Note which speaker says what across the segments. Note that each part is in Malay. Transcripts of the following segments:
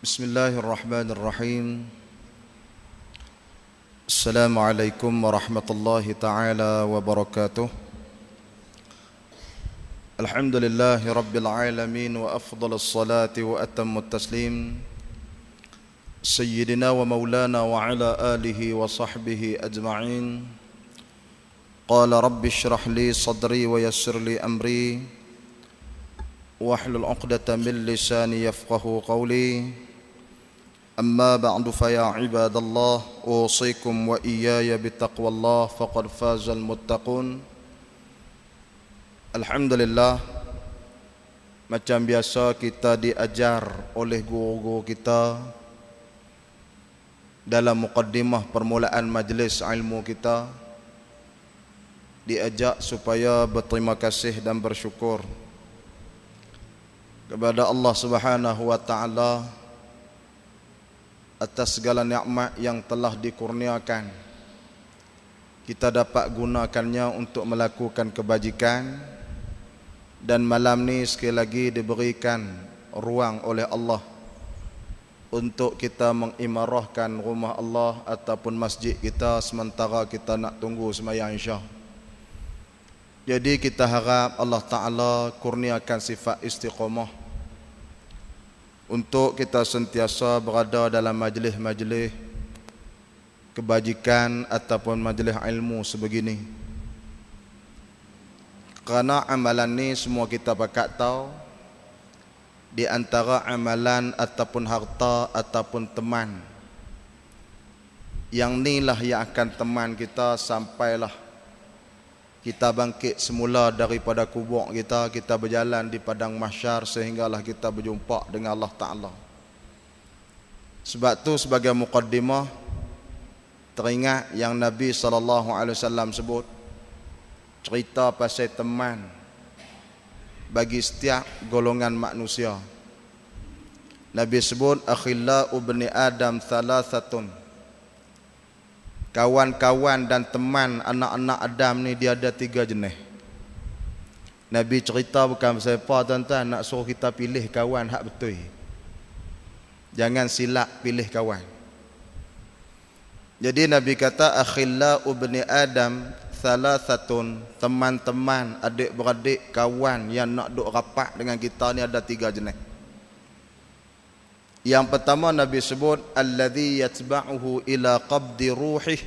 Speaker 1: Bismillahirrahmanirrahim. Assalamualaikum warahmatullahi ta'ala wabarakatuh. Alhamdulillahi rabbil alamin wa afdalus salati wa atammut taslim Sayyidina wa maulana wa ala alihi wa sahbihi ajma'in. Qala rabbi shrah li sadri wa yassir li amri wahlul 'uqdatam min lisani yafqahu qawli. أما بعد فيا عباد الله أوصيكم وإياي بتقوى الله فقد فاز المتقون. Alhamdulillah, macam biasa kita diajar oleh guru-guru kita dalam muqaddimah permulaan majlis ilmu kita, diajak supaya berterima kasih dan bersyukur kepada Allah Subhanahu wa taala atas segala nikmat yang telah dikurniakan. Kita dapat gunakannya untuk melakukan kebajikan, dan malam ni sekali lagi diberikan ruang oleh Allah untuk kita mengimarahkan rumah Allah ataupun masjid kita sementara kita nak tunggu sembahyang Isya. Jadi kita harap Allah Ta'ala kurniakan sifat istiqamah untuk kita sentiasa berada dalam majlis-majlis kebajikan ataupun majlis ilmu sebegini. Kerana amalan ni semua kita pakat tahu, di antara amalan ataupun harta ataupun teman, yang ni lah yang akan teman kita sampailah kita bangkit semula daripada kubur kita, kita berjalan di padang mahsyar sehinggalah kita berjumpa dengan Allah Ta'ala. Sebab tu sebagai muqaddimah, teringat yang Nabi SAW sebut, cerita pasal teman bagi setiap golongan manusia. Nabi sebut, akhillau bani Adam thalathatun. Kawan-kawan dan teman anak-anak Adam ni dia ada 3 jenis. Nabi cerita bukan siapa tuan-tuan, nak suruh kita pilih kawan hak betul. Jangan silap pilih kawan. Jadi Nabi kata akhillau bani Adam thalathatun, teman-teman, adik-beradik, kawan yang nak duk rapat dengan kita ni ada 3 jenis. Yang pertama Nabi sebut alladhi yatba'uhu ila qabdi ruhih.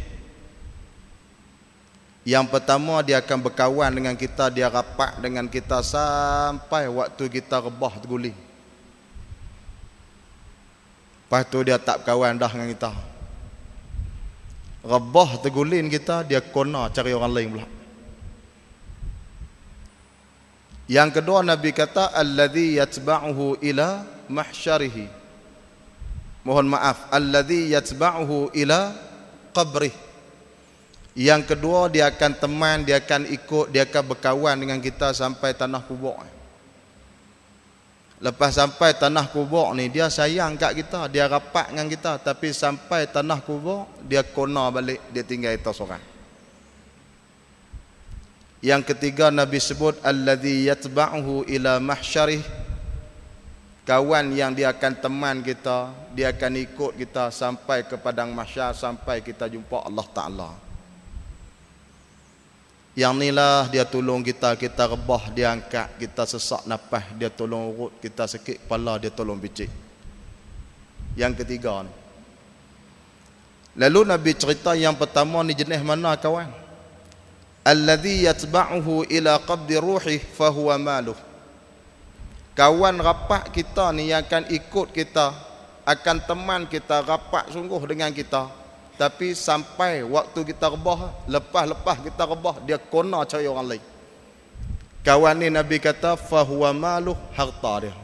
Speaker 1: Yang pertama dia akan berkawan dengan kita, dia rapat dengan kita sampai waktu kita rebah terguling. Lepas tu dia tak berkawan dah dengan kita. Rebah terguling kita, dia kona cari orang lain pula. Yang kedua Nabi kata alladhi yatba'uhu ila mahsyarihi. Mohon maaf, alladhi yatba'uhu ila qabrih. Yang kedua dia akan teman, dia akan ikut, dia akan berkawan dengan kita sampai tanah kubur. Lepas sampai tanah kubur ni dia sayang kat kita, dia rapat dengan kita, tapi sampai tanah kubur dia kona balik, dia tinggal kita seorang. Yang ketiga Nabi sebut alladhi yatba'uhu ila mahsyarih. Kawan yang dia akan teman kita, dia akan ikut kita sampai ke padang mahsyar, sampai kita jumpa Allah Ta'ala. Yang inilah dia tolong kita, kita rebah dia angkat, kita sesak nafas dia tolong urut, kita sakit kepala dia tolong bicik. Yang ketiga ni. Lalu Nabi cerita yang pertama ni jenis mana kawan? Alladhi yatba'uhu ila qabdi ruhi fahuwa maluh. Kawan rapat kita ni yang akan ikut kita, akan teman kita, rapat sungguh dengan kita, tapi sampai waktu kita rebah, lepas kita rebah, dia kona cari orang lain. Kawan ni Nabi kata fahuwa maluh, harta dia.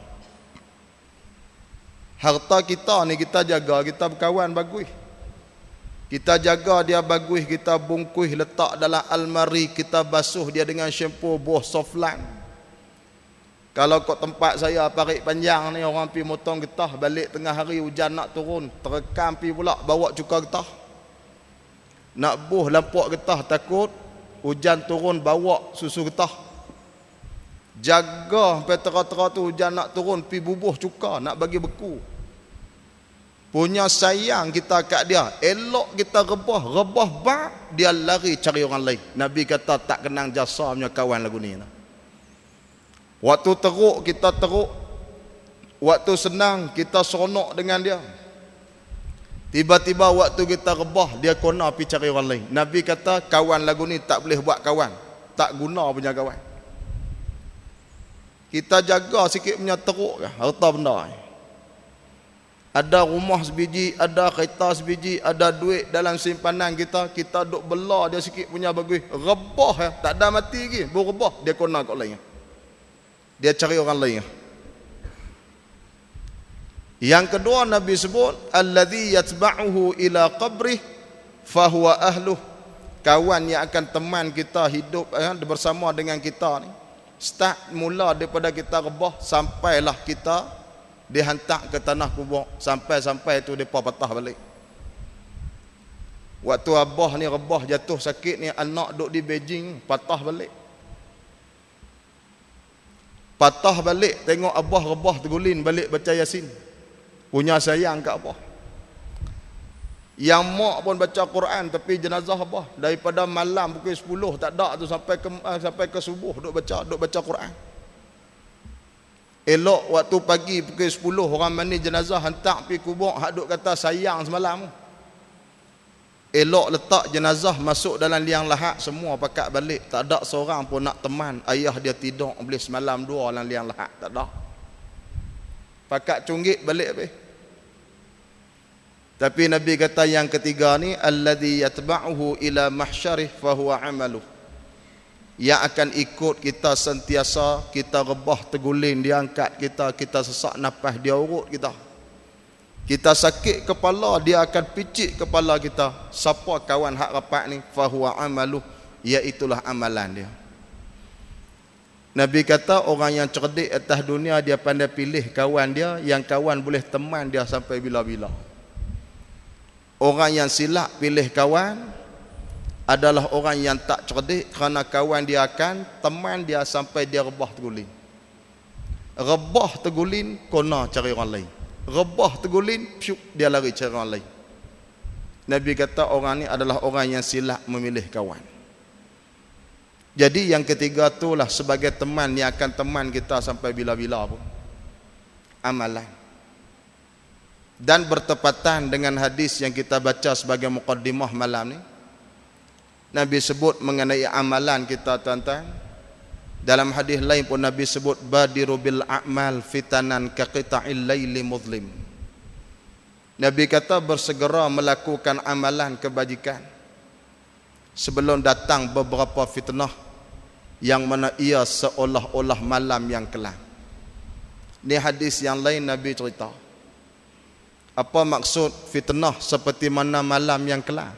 Speaker 1: Harta kita ni kita jaga, kita berkawan bagus, kita jaga dia bagus, kita bungkus letak dalam almari, kita basuh dia dengan shampoo buah soflan. Kalau kat tempat saya parik panjang ni, orang pi motong getah, balik tengah hari hujan nak turun, terekam pi pula bawa cuka getah. Nak buh lampuak getah, takut hujan turun bawa susu getah. Jaga sampai tera-tera tu hujan nak turun, pi bubuh cuka nak bagi beku. punya sayang kita kat dia, elok kita rebah bak, dia lari cari orang lain. Nabi kata tak kenang jasa punya kawan lagu ni. Waktu teruk kita teruk, waktu senang kita seronok dengan dia. Tiba-tiba waktu kita rebah, dia kona pergi cari orang lain. Nabi kata kawan lagu ni tak boleh buat kawan, tak guna punya kawan. Kita jaga sikit punya teruk ke harta benda. Ada rumah sebiji, ada kereta sebiji, ada duit dalam simpanan kita, kita duk bela dia sikit punya bagus. Rebah ya, tak ada mati lagi, baru rebah, dia kona kat lain. Dia cari orang lain. Yang kedua Nabi sebut alladzi yatba'uhu ila qabrih fahuwa ahluh. Kawan yang akan teman kita hidup bersama dengan kita ni, start mula daripada kita rebah sampailah kita dihantar ke tanah kubur, sampai tu depa patah balik. Waktu abah ni rebah jatuh sakit ni, anak duk di Beijing patah balik. Patah balik tengok abah rebah tergulin balik baca Yasin. Punya sayang kat abah. Yang mak pun baca Quran tapi jenazah abah daripada malam pukul 10 tak ada tu sampai ke subuh duk baca Quran. Elok waktu pagi pukul 10 orang mandi jenazah hantar pergi kubur, hak duk kata sayang semalam. Elok letak jenazah masuk dalam liang lahat, semua pakat balik, tak ada seorang pun nak teman ayah dia tidur boleh semalam dua dalam liang lahat, tak ada. Pakat cunggit balik habis. Tapi Nabi kata yang ketiga ni alladzi yatba'uhu ila mahsyarih fa huwa 'amaluh. Yang akan ikut kita sentiasa, kita rebah terguling dia angkat kita sesak nafas dia urut kita. Kita sakit kepala dia akan picit kepala kita. Siapa kawan hak rapat ni fa huwa 'amaluh, iaitulah amalan dia. Nabi kata orang yang cerdik atas dunia dia pandai pilih kawan dia, yang kawan boleh teman dia sampai bila-bila. Orang yang silap pilih kawan adalah orang yang tak cerdik, kerana kawan dia akan teman dia sampai dia rebah terguling. Rebah terguling, kona cari orang lain. Rebah terguling, dia lari cari orang lain. Nabi kata orang ni adalah orang yang silap memilih kawan. Jadi yang ketiga itulah sebagai teman yang akan teman kita sampai bila-bila pun. Amalan. Dan bertepatan dengan hadis yang kita baca sebagai muqaddimah malam ni. Nabi sebut mengenai amalan kita tuan-tuan. Dalam hadis lain pun Nabi sebut badiru bil a'mal fitanan kaqita'il laili muzlim. Nabi kata bersegera melakukan amalan kebajikan sebelum datang beberapa fitnah yang mana ia seolah-olah malam yang kelam. Ini hadis yang lain Nabi cerita. Apa maksud fitnah seperti mana malam yang kelam?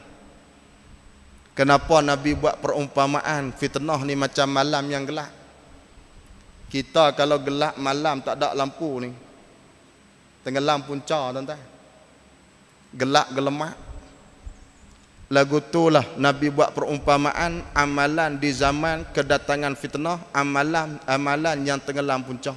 Speaker 1: Kenapa Nabi buat perumpamaan fitnah ni macam malam yang gelap? Kita kalau gelap malam tak ada lampu ni, tenggelam punca tuan-tuan. Gelap gelemak. Lagu itulah Nabi buat perumpamaan amalan di zaman kedatangan fitnah, amalan yang tenggelam punca.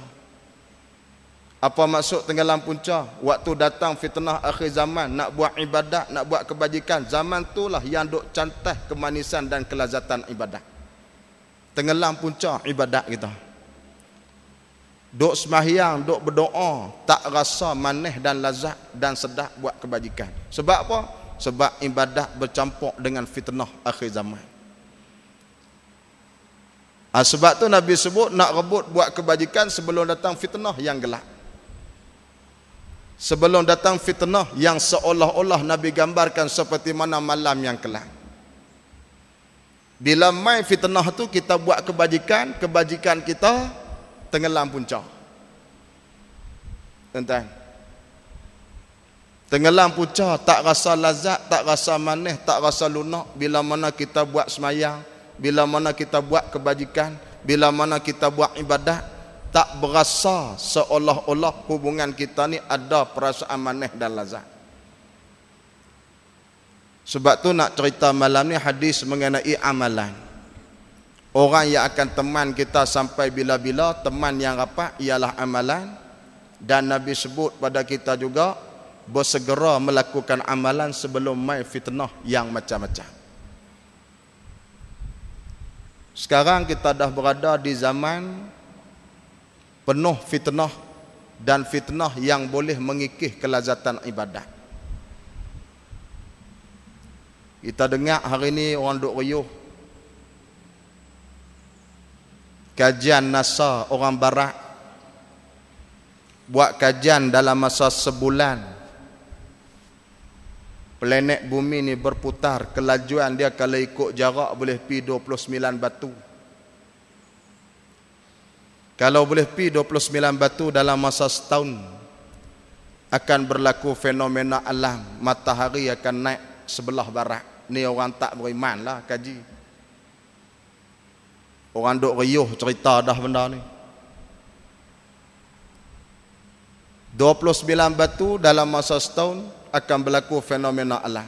Speaker 1: Apa maksud tenggelam punca? Waktu datang fitnah akhir zaman, nak buat ibadat, nak buat kebajikan, zaman itulah yang duk cantas kemanisan dan kelazatan ibadat. Tenggelam punca ibadat kita. Duk sembahyang, duk berdoa, tak rasa manis dan lazat dan sedap buat kebajikan. Sebab apa? Sebab ibadat bercampur dengan fitnah akhir zaman. Sebab tu Nabi sebut nak rebut buat kebajikan sebelum datang fitnah yang gelap. Sebelum datang fitnah yang seolah-olah Nabi gambarkan seperti mana malam yang kelam. Bila mai fitnah tu kita buat kebajikan, kebajikan kita tenggelam punca. Tuan-tuan, tenggelam punca, tak rasa lazat, tak rasa manis, tak rasa lunak. Bila mana kita buat semayang, bila mana kita buat kebajikan, bila mana kita buat ibadat, tak berasa seolah-olah hubungan kita ni ada perasaan manis dan lazat. Sebab tu nak cerita malam ni hadis mengenai amalan. Orang yang akan teman kita sampai bila-bila, teman yang rapat ialah amalan. Dan Nabi sebut pada kita juga, bersegera melakukan amalan sebelum mai fitnah yang macam-macam. Sekarang kita dah berada di zaman penuh fitnah dan fitnah yang boleh mengikis kelazatan ibadat. Kita dengar hari ni orang duk riuh kajian NASA orang barat buat kajian dalam masa sebulan planet bumi ni berputar, kelajuan dia kalau ikut jarak boleh pi 29 batu. Kalau boleh pi 29 batu dalam masa setahun akan berlaku fenomena alam, matahari akan naik sebelah barat. Ni orang tak beriman lah kaji. Orang duk riuh cerita dah benda ni. 29 batu dalam masa setahun akan berlaku fenomena alam.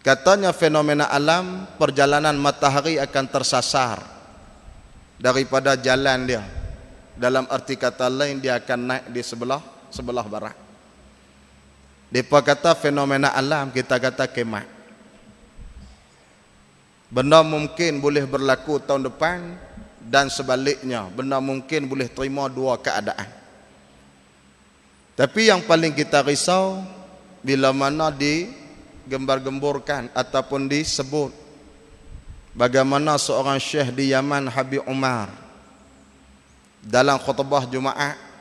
Speaker 1: Katanya fenomena alam, perjalanan matahari akan tersasar daripada jalan dia. Dalam arti kata lain, dia akan naik di sebelah barat. Depa kata fenomena alam, kita kata kiamat. Benda mungkin boleh berlaku tahun depan dan sebaliknya, benda mungkin boleh terima dua keadaan. Tapi yang paling kita risau bila mana digembar-gemburkan ataupun disebut bagaimana seorang syekh di Yaman, Habib Umar, dalam khutbah Jumaat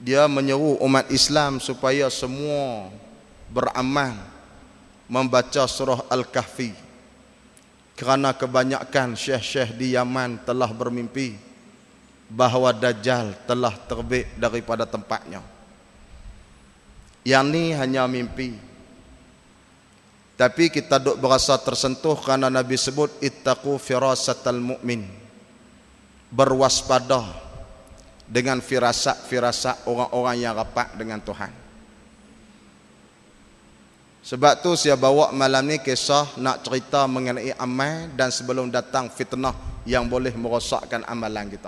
Speaker 1: dia menyeru umat Islam supaya semua beramal membaca surah Al-Kahfi, kerana kebanyakan syekh-syekh di Yaman telah bermimpi bahawa Dajjal telah terbit daripada tempatnya. Yang ni hanya mimpi, tapi kita duk berasa tersentuh kerana Nabi sebut ittaqu firasatal mu'min, berwaspada dengan firasat-firasat orang-orang yang rapat dengan Tuhan. Sebab tu saya bawa malam ni kisah nak cerita mengenai amal dan sebelum datang fitnah yang boleh merosakkan amalan kita.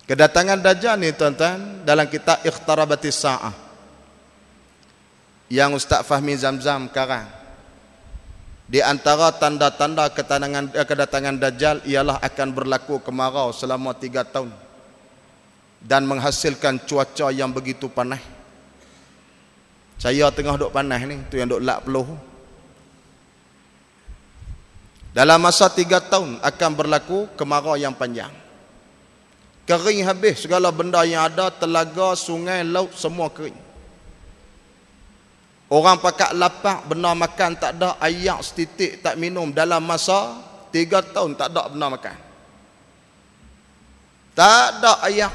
Speaker 1: Kedatangan Dajjal ni tuan-tuan dalam kitab Iqtarabatis Sa'ah yang Ustaz Fahmi Zamzam karang. Di antara tanda-tanda kedatangan Dajjal ialah akan berlaku kemarau selama 3 tahun dan menghasilkan cuaca yang begitu panas. Saya tengah duk panas ni, tu yang duk lap peluh. Dalam masa 3 tahun akan berlaku kemarau yang panjang. Kering habis segala benda yang ada, telaga, sungai, laut, semua kering. Orang pakat lapar, benar makan tak ada, air setitik tak minum. Dalam masa 3 tahun tak ada benar makan. Tak ada air.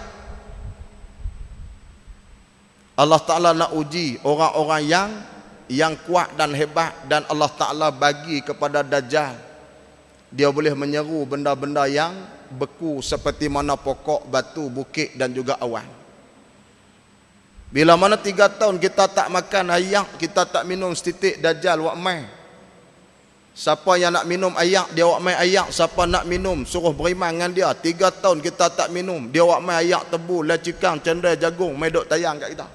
Speaker 1: Allah Ta'ala nak uji orang-orang yang kuat dan hebat, dan Allah Ta'ala bagi kepada Dajjal dia boleh menyeru benda-benda yang beku seperti mana pokok, batu, bukit dan juga awan. Bila mana 3 tahun kita tak makan air, kita tak minum setitik, Dajjal wak mai. Siapa yang nak minum air, dia wak mai air. Siapa nak minum, suruh beriman dengan dia. 3 tahun kita tak minum, dia wak mai air tebu, lacikang, cendera, jagung, mai duk tayang kat kita.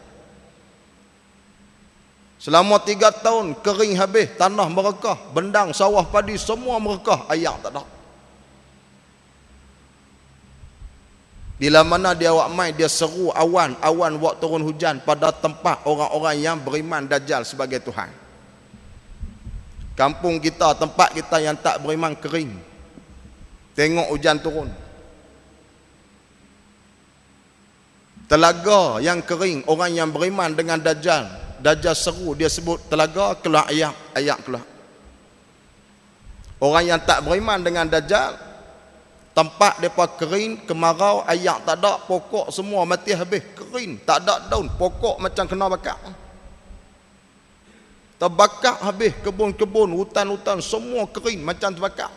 Speaker 1: Selama 3 tahun kering habis, tanah merekah, bendang, sawah padi semua merekah, air tak ada. Bila mana dia wak mai, dia seru awan buat turun hujan pada tempat orang-orang yang beriman Dajjal sebagai Tuhan. Kampung kita, tempat kita yang tak beriman kering. Tengok hujan turun. Telaga yang kering, orang yang beriman dengan Dajjal. Dajjal seru, dia sebut telaga, keluar air keluar. Orang yang tak beriman dengan Dajjal, tempat mereka kering, kemarau, air tak ada, pokok semua mati habis, kering, tak ada daun, pokok macam kena bakar. Terbakar habis, kebun-kebun, hutan-hutan semua kering macam terbakar.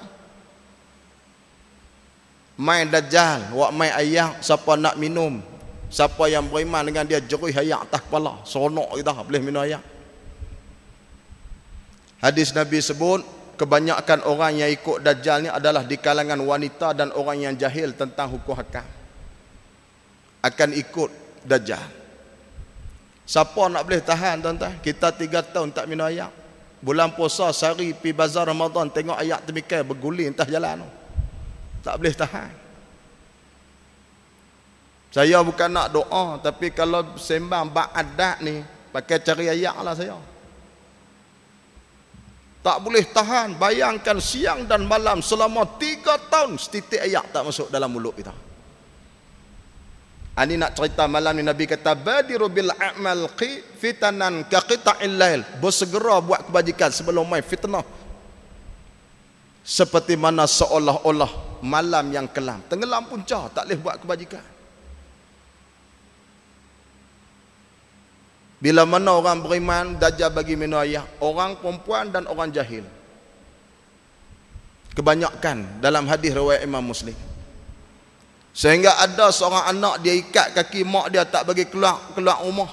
Speaker 1: Mai Dajjal, wak mai air, siapa nak minum, siapa yang beriman dengan dia, jerih air atas kepala, seronok kita boleh minum air. Hadis Nabi sebut kebanyakan orang yang ikut Dajjal ni adalah di kalangan wanita dan orang yang jahil tentang hukum hakam. akan ikut Dajjal. Siapa nak boleh tahan tuan-tuan? Kita 3 tahun tak minum air. Bulan puasa sehari pi bazar Ramadan tengok ayat demikian berguling entah jalan. Tak boleh tahan. Saya bukan nak doa, tapi kalau sembang bab adat ni pakai cari ayat lah saya. Tak boleh tahan. Bayangkan siang dan malam selama 3 tahun setitik ayat tak masuk dalam mulut kita. Ini nak cerita malam ni Nabi kata badiru bil a'mal fitanan ka qita'il lail. Bersegera buat kebajikan sebelum mai fitnah. Seperti mana seolah-olah malam yang kelam, tenggelam punca, tak boleh buat kebajikan. Bila mana orang beriman, Dajjal bagi minum air, orang perempuan dan orang jahil. Kebanyakan dalam hadis riwayat Imam Muslim. Sehingga ada seorang anak dia ikat kaki mak dia tak bagi keluar rumah.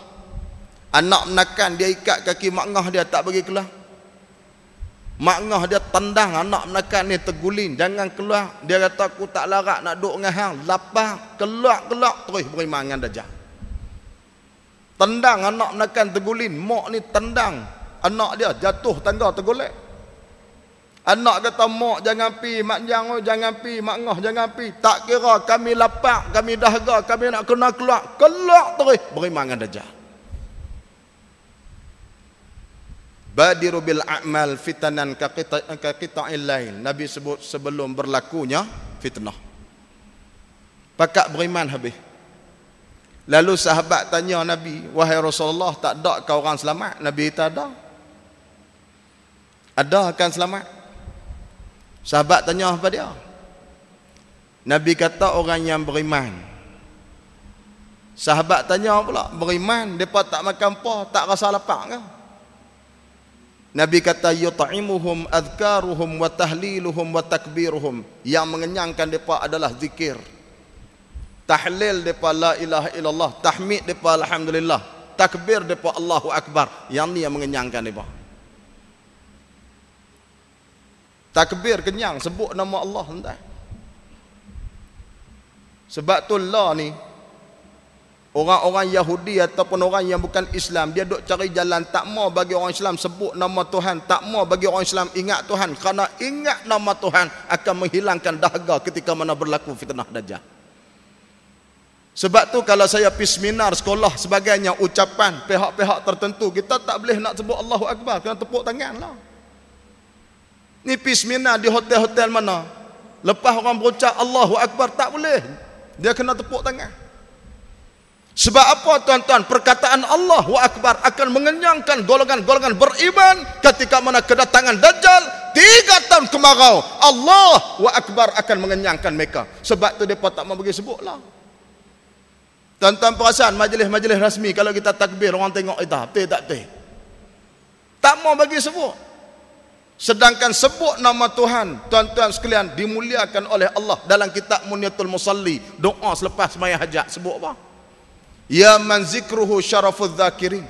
Speaker 1: Anak menakan dia ikat kaki mak ngah dia tak bagi keluar. Mak ngah dia tendang anak menakan ni terguling, jangan keluar. Dia kata aku tak larat nak duduk dengan hang, lapar, keluar terus beriman dengan Dajjal. Tendang anak menakan terguling, mak ni tendang anak dia jatuh tangga tergolek. Anak kata mak jangan pi, mak jang jangan pi, mak ngah jangan pi. Tak kira kami lapar, kami dahaga, kami nak kena keluar terus beriman dengan Dajjal. Badiru bil a'mal fitanan ka qita'il lail. Nabi sebut sebelum berlakunya fitnah. Pakat beriman habis. Lalu sahabat tanya Nabi, wahai Rasulullah, tak ada ke orang selamat? Nabi kata ada. Ada akan selamat. Sahabat tanya apa dia? Nabi kata orang yang beriman. Sahabat tanya pula, beriman depa tak makan apa, tak rasa lapar ke? Nabi kata yut'imuhum adhkaruhum wa tahliluhum wa takbiruhum. Yang mengenyangkan depa adalah zikir. Tahlil depa la ilaha illallah, tahmid depa alhamdulillah, takbir depa Allahu akbar. Yang ni yang mengenyangkan depa. Takbir kenyang sebut nama Allah entah. Sebab tu lah ni orang-orang Yahudi ataupun orang yang bukan Islam, dia duk cari jalan, tak mau bagi orang Islam sebut nama Tuhan, tak mau bagi orang Islam ingat Tuhan, kerana ingat nama Tuhan akan menghilangkan dahaga ketika mana berlaku fitnah Dajjal. Sebab tu kalau saya pergi seminar sekolah sebagainya, ucapan pihak-pihak tertentu, kita tak boleh nak sebut Allahu Akbar, kena tepuk tangan lah. Ni pergi seminar di hotel-hotel mana, lepas orang berucap Allahu Akbar tak boleh, dia kena tepuk tangan. Sebab apa tuan-tuan? Perkataan Allahu Akbar akan mengenyangkan golongan-golongan beriman ketika mana kedatangan Dajjal 3 tahun kemarau. Allahu Akbar akan mengenyangkan mereka. Sebab tu mereka tak mau bagi sebut lah. Tuan-tuan perasan majlis-majlis rasmi kalau kita takbir orang tengok kita betul tak betul? Tak mau bagi sebut. Sedangkan sebut nama Tuhan, tuan-tuan sekalian, dimuliakan oleh Allah dalam kitab Munyatul Musalli, doa selepas sembahyang hajat, sebut apa? Ya man zikruhu syarafuz zakirin.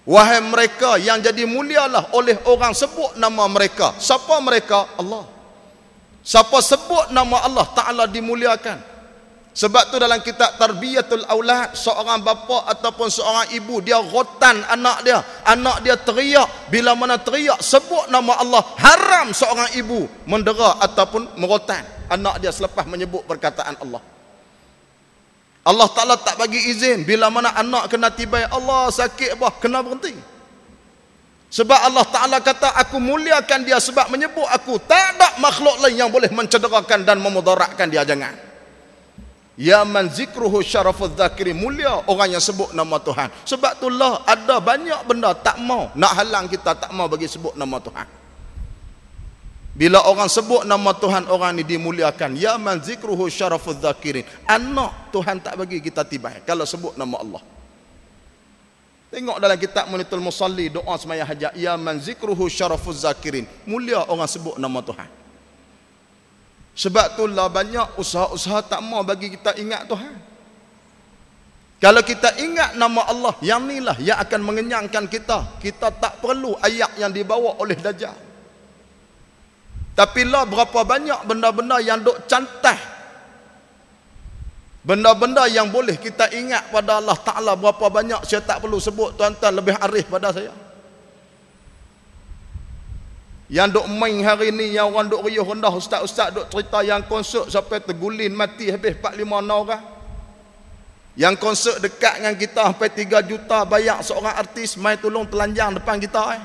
Speaker 1: Wahai mereka yang jadi mulialah oleh orang sebut nama mereka. Siapa mereka? Allah. Siapa sebut nama Allah Ta'ala dimuliakan. Sebab tu dalam kitab Tarbiyatul Aulad, seorang bapa ataupun seorang ibu, dia rotan anak dia teriak, bila mana teriak sebut nama Allah, haram seorang ibu mendera ataupun merotan anak dia selepas menyebut perkataan Allah. Allah Ta'ala tak bagi izin bila mana anak kena tibai, Allah sakit bah, kena berhenti. Sebab Allah Ta'ala kata aku muliakan dia sebab menyebut aku, tak ada makhluk lain yang boleh mencederakan dan memudaratkan dia, jangan. Ya man zikruhu syarafuz zakirin, mulia orang yang sebut nama Tuhan. Sebab itulah ada banyak benda tak mau nak halang kita, tak mau bagi sebut nama Tuhan. Bila orang sebut nama Tuhan, orang ni dimuliakan. Ya man zikruhu syarafuz zakirin. Anak Tuhan tak bagi kita tibai kalau sebut nama Allah. Tengok dalam kitab Munitul Musalli, doa sembahyang hajat, ya man zikruhu syarafuz zakirin, mulia orang sebut nama Tuhan. Sebab itulah banyak usaha-usaha tak mau bagi kita ingat Tuhan. Kalau kita ingat nama Allah, yang inilah yang akan mengenyangkan kita. Kita tak perlu ayat yang dibawa oleh Dajjal. Tapi lah berapa banyak benda-benda yang duk cantah Benda-benda yang boleh kita ingat pada Allah Ta'ala berapa banyak saya tak perlu sebut, tuan-tuan lebih arif pada saya. Yang duk main hari ni, yang orang duk riuh rendah, ustaz-ustaz duk cerita yang konsert sampai tergulin mati habis 4-5 orang. Yang konsert dekat dengan kita sampai 3 juta bayar seorang artis mai tolong telanjang depan kita.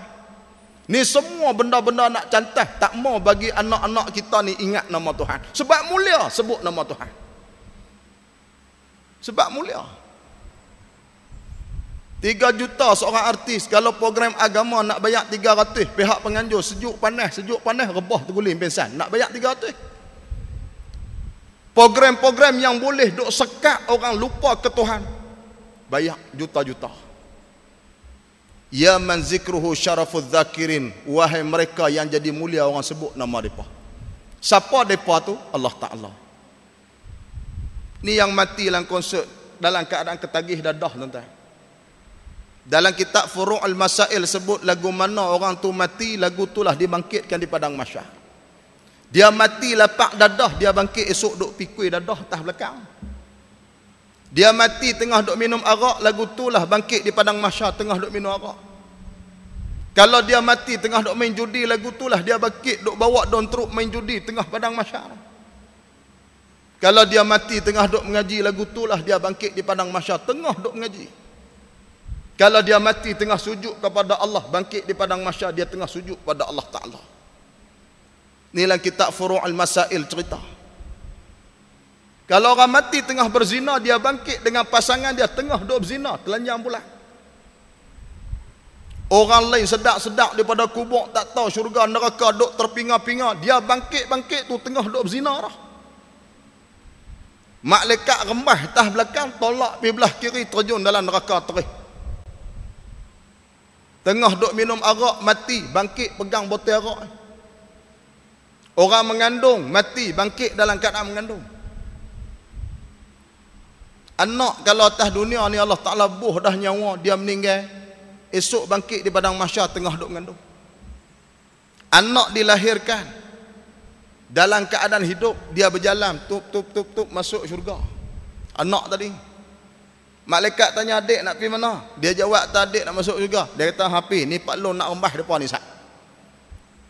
Speaker 1: Ni semua benda-benda nak cantas, tak mau bagi anak-anak kita ni ingat nama Tuhan. Sebab mulia sebut nama Tuhan. Sebab mulia. 3 juta seorang artis, kalau program agama nak bayar 300, pihak penganjur sejuk panas rebah terguling pingsan, nak bayar 300. Program-program yang boleh duk sekat orang lupa ke Tuhan, bayar juta-juta. Ya man zikruhu syarafuz zakirin, wahai mereka yang jadi mulia orang sebut nama mereka. Siapa mereka tu? Allah Ta'ala. Ni yang mati dalam konsert dalam keadaan ketagih dadah, tuan-tuan. Dalam kitab Furu'ul Masail sebut lagu mana orang tu mati, lagu itulah dibangkitkan di padang mahsyar. Dia mati lapak dadah, dia bangkit esok duk pikui dadah atas belakang. Dia mati tengah duk minum arak, lagu itulah bangkit di padang mahsyar tengah duk minum arak. Kalau dia mati tengah duk main judi, lagu itulah dia bangkit duk bawa daun teruk main judi tengah padang mahsyar. Kalau dia mati tengah duk mengaji, lagu itulah dia bangkit di padang mahsyar tengah duk mengaji. Kalau dia mati tengah sujud kepada Allah, bangkit di padang mahsyar dia tengah sujud pada Allah Ta'ala. Inilah kitab Furu'ul Masail cerita. Kalau orang mati tengah berzina, dia bangkit dengan pasangan dia tengah duk berzina, telanjang pula. Orang lain sedap-sedap daripada kubur, tak tahu syurga neraka, duk terpinga-pinga, dia bangkit-bangkit tu tengah duk berzina dah. Malaikat rembah atas belakang, tolak pergi belah kiri, terjun dalam neraka terih. Tengah duk minum arak, mati, bangkit pegang botol arak. Orang mengandung, mati, bangkit dalam keadaan mengandung. Anak kalau atas dunia ni Allah Ta'ala buh dah nyawa, dia meninggal, esok bangkit di padang mahsyar tengah duk mengandung. Anak dilahirkan dalam keadaan hidup, dia berjalan tup masuk syurga. Anak tadi, malaikat tanya, adik nak pergi mana? Dia jawab, tak, adik nak masuk syurga. Dia kata, hapi ni Pak Long nak rembah depan ni sat.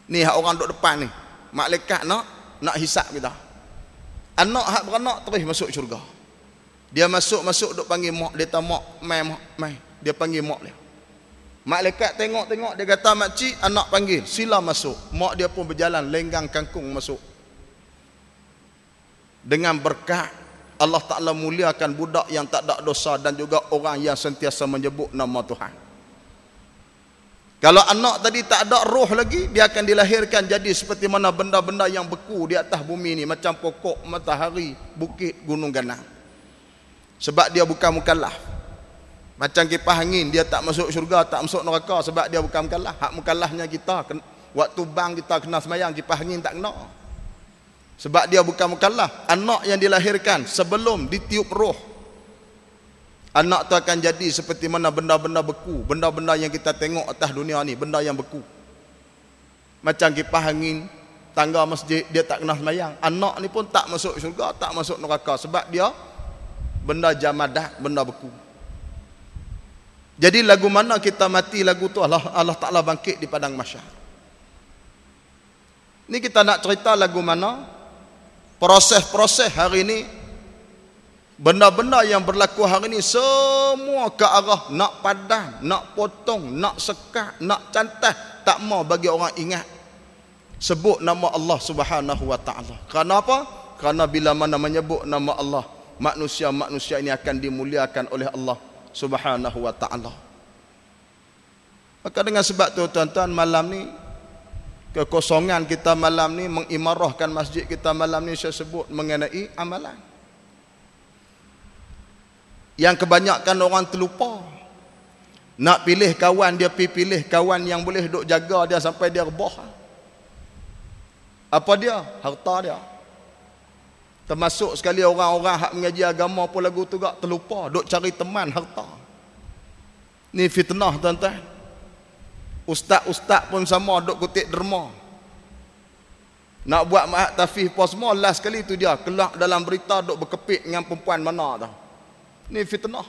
Speaker 1: Ni hak orang duduk depan ni, malaikat nak hisap kita. Anak hak beranak terus masuk syurga. Dia masuk duk panggil mak, dia kata mak, mai. Dia panggil mak dia. Malaikat tengok, dia kata, makcik, anak panggil, sila masuk. Mak dia pun berjalan lenggang kangkung masuk. Dengan berkat Allah Ta'ala muliakan budak yang tak ada dosa dan juga orang yang sentiasa menyebut nama Tuhan. Kalau anak tadi tak ada roh lagi, dia akan dilahirkan jadi seperti mana benda-benda yang beku di atas bumi ni, macam pokok, matahari, bukit, gunung ganang. Sebab dia bukan mukallaf. Macam kipas angin, dia tak masuk syurga, tak masuk neraka sebab dia bukan mukallaf. Hak mukallafnya kita, waktu bang kita kena semayang, kipas angin tak kena. Sebab dia bukan mukallaf. Anak yang dilahirkan sebelum ditiup roh, anak tu akan jadi seperti mana benda-benda beku, benda-benda yang kita tengok atas dunia ni, benda yang beku. Macam kipas angin, tangga masjid, dia tak kena semayang. Anak ni pun tak masuk syurga, tak masuk neraka sebab dia benda jamadah, benda beku. Jadi lagu mana kita mati, lagu tu Allah Ta'ala bangkit di padang mahsyar. Ni kita nak cerita lagu mana? Proses-proses hari ini, benda-benda yang berlaku hari ini semua ke arah nak padam, nak potong, nak sekat, nak cantas, tak mau bagi orang ingat sebut nama Allah Subhanahu wa Ta'ala. Kerana apa? Kerana bila mana menyebut nama Allah, manusia-manusia ini akan dimuliakan oleh Allah Subhanahu wa Ta'ala. Maka dengan sebab tu tuan-tuan, malam ni kekosongan kita malam ni, mengimarahkan masjid kita malam ni, saya sebut mengenai amalan yang kebanyakan orang terlupa. Nak pilih kawan, dia pilih kawan yang boleh duk jaga dia sampai dia rebah. Apa dia? Harta dia. Termasuk sekali orang-orang hak mengaji agama pun lagu tu gak terlupa, duk cari teman harta. Ni fitnah tuan-tuan. Ustaz-ustaz pun sama duk kutip derma. Nak buat mahat tafih apa semua, last sekali tu dia kelak dalam berita duk berkepik dengan perempuan mana tau. Ni fitnah.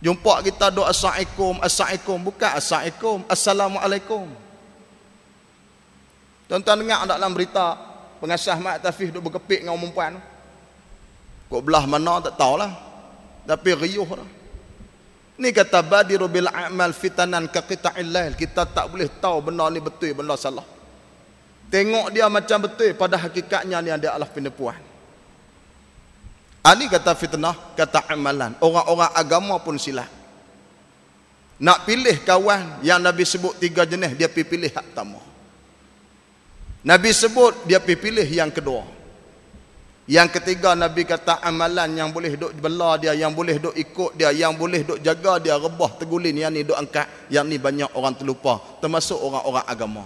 Speaker 1: Jumpa kita duk assalamualaikum, bukan assalamualaikum, assalamualaikum. Tuan-tuan dengar dalam berita pengasah mahat tafih duk berkepik dengan perempuan. Kok belah mana tak tahulah. Tapi riuh dah. Ni kata badiru bil a'mal fitanan ka qita'il lail. Kita tak boleh tahu benda ni betul, benda salah. Tengok dia macam betul, pada hakikatnya ni dia adalah penipuan. Ini kata fitnah, kata amalan. Orang-orang agama pun silap. Nak pilih kawan yang Nabi sebut 3 jenis, dia pilih hak pertama. Nabi sebut, dia pilih yang kedua. Yang ketiga, Nabi kata amalan yang boleh duk bela dia, yang boleh duk ikut dia, yang boleh duk jaga dia, rebah tegulin, yang ni duk angkat, yang ni banyak orang terlupa, termasuk orang-orang agama.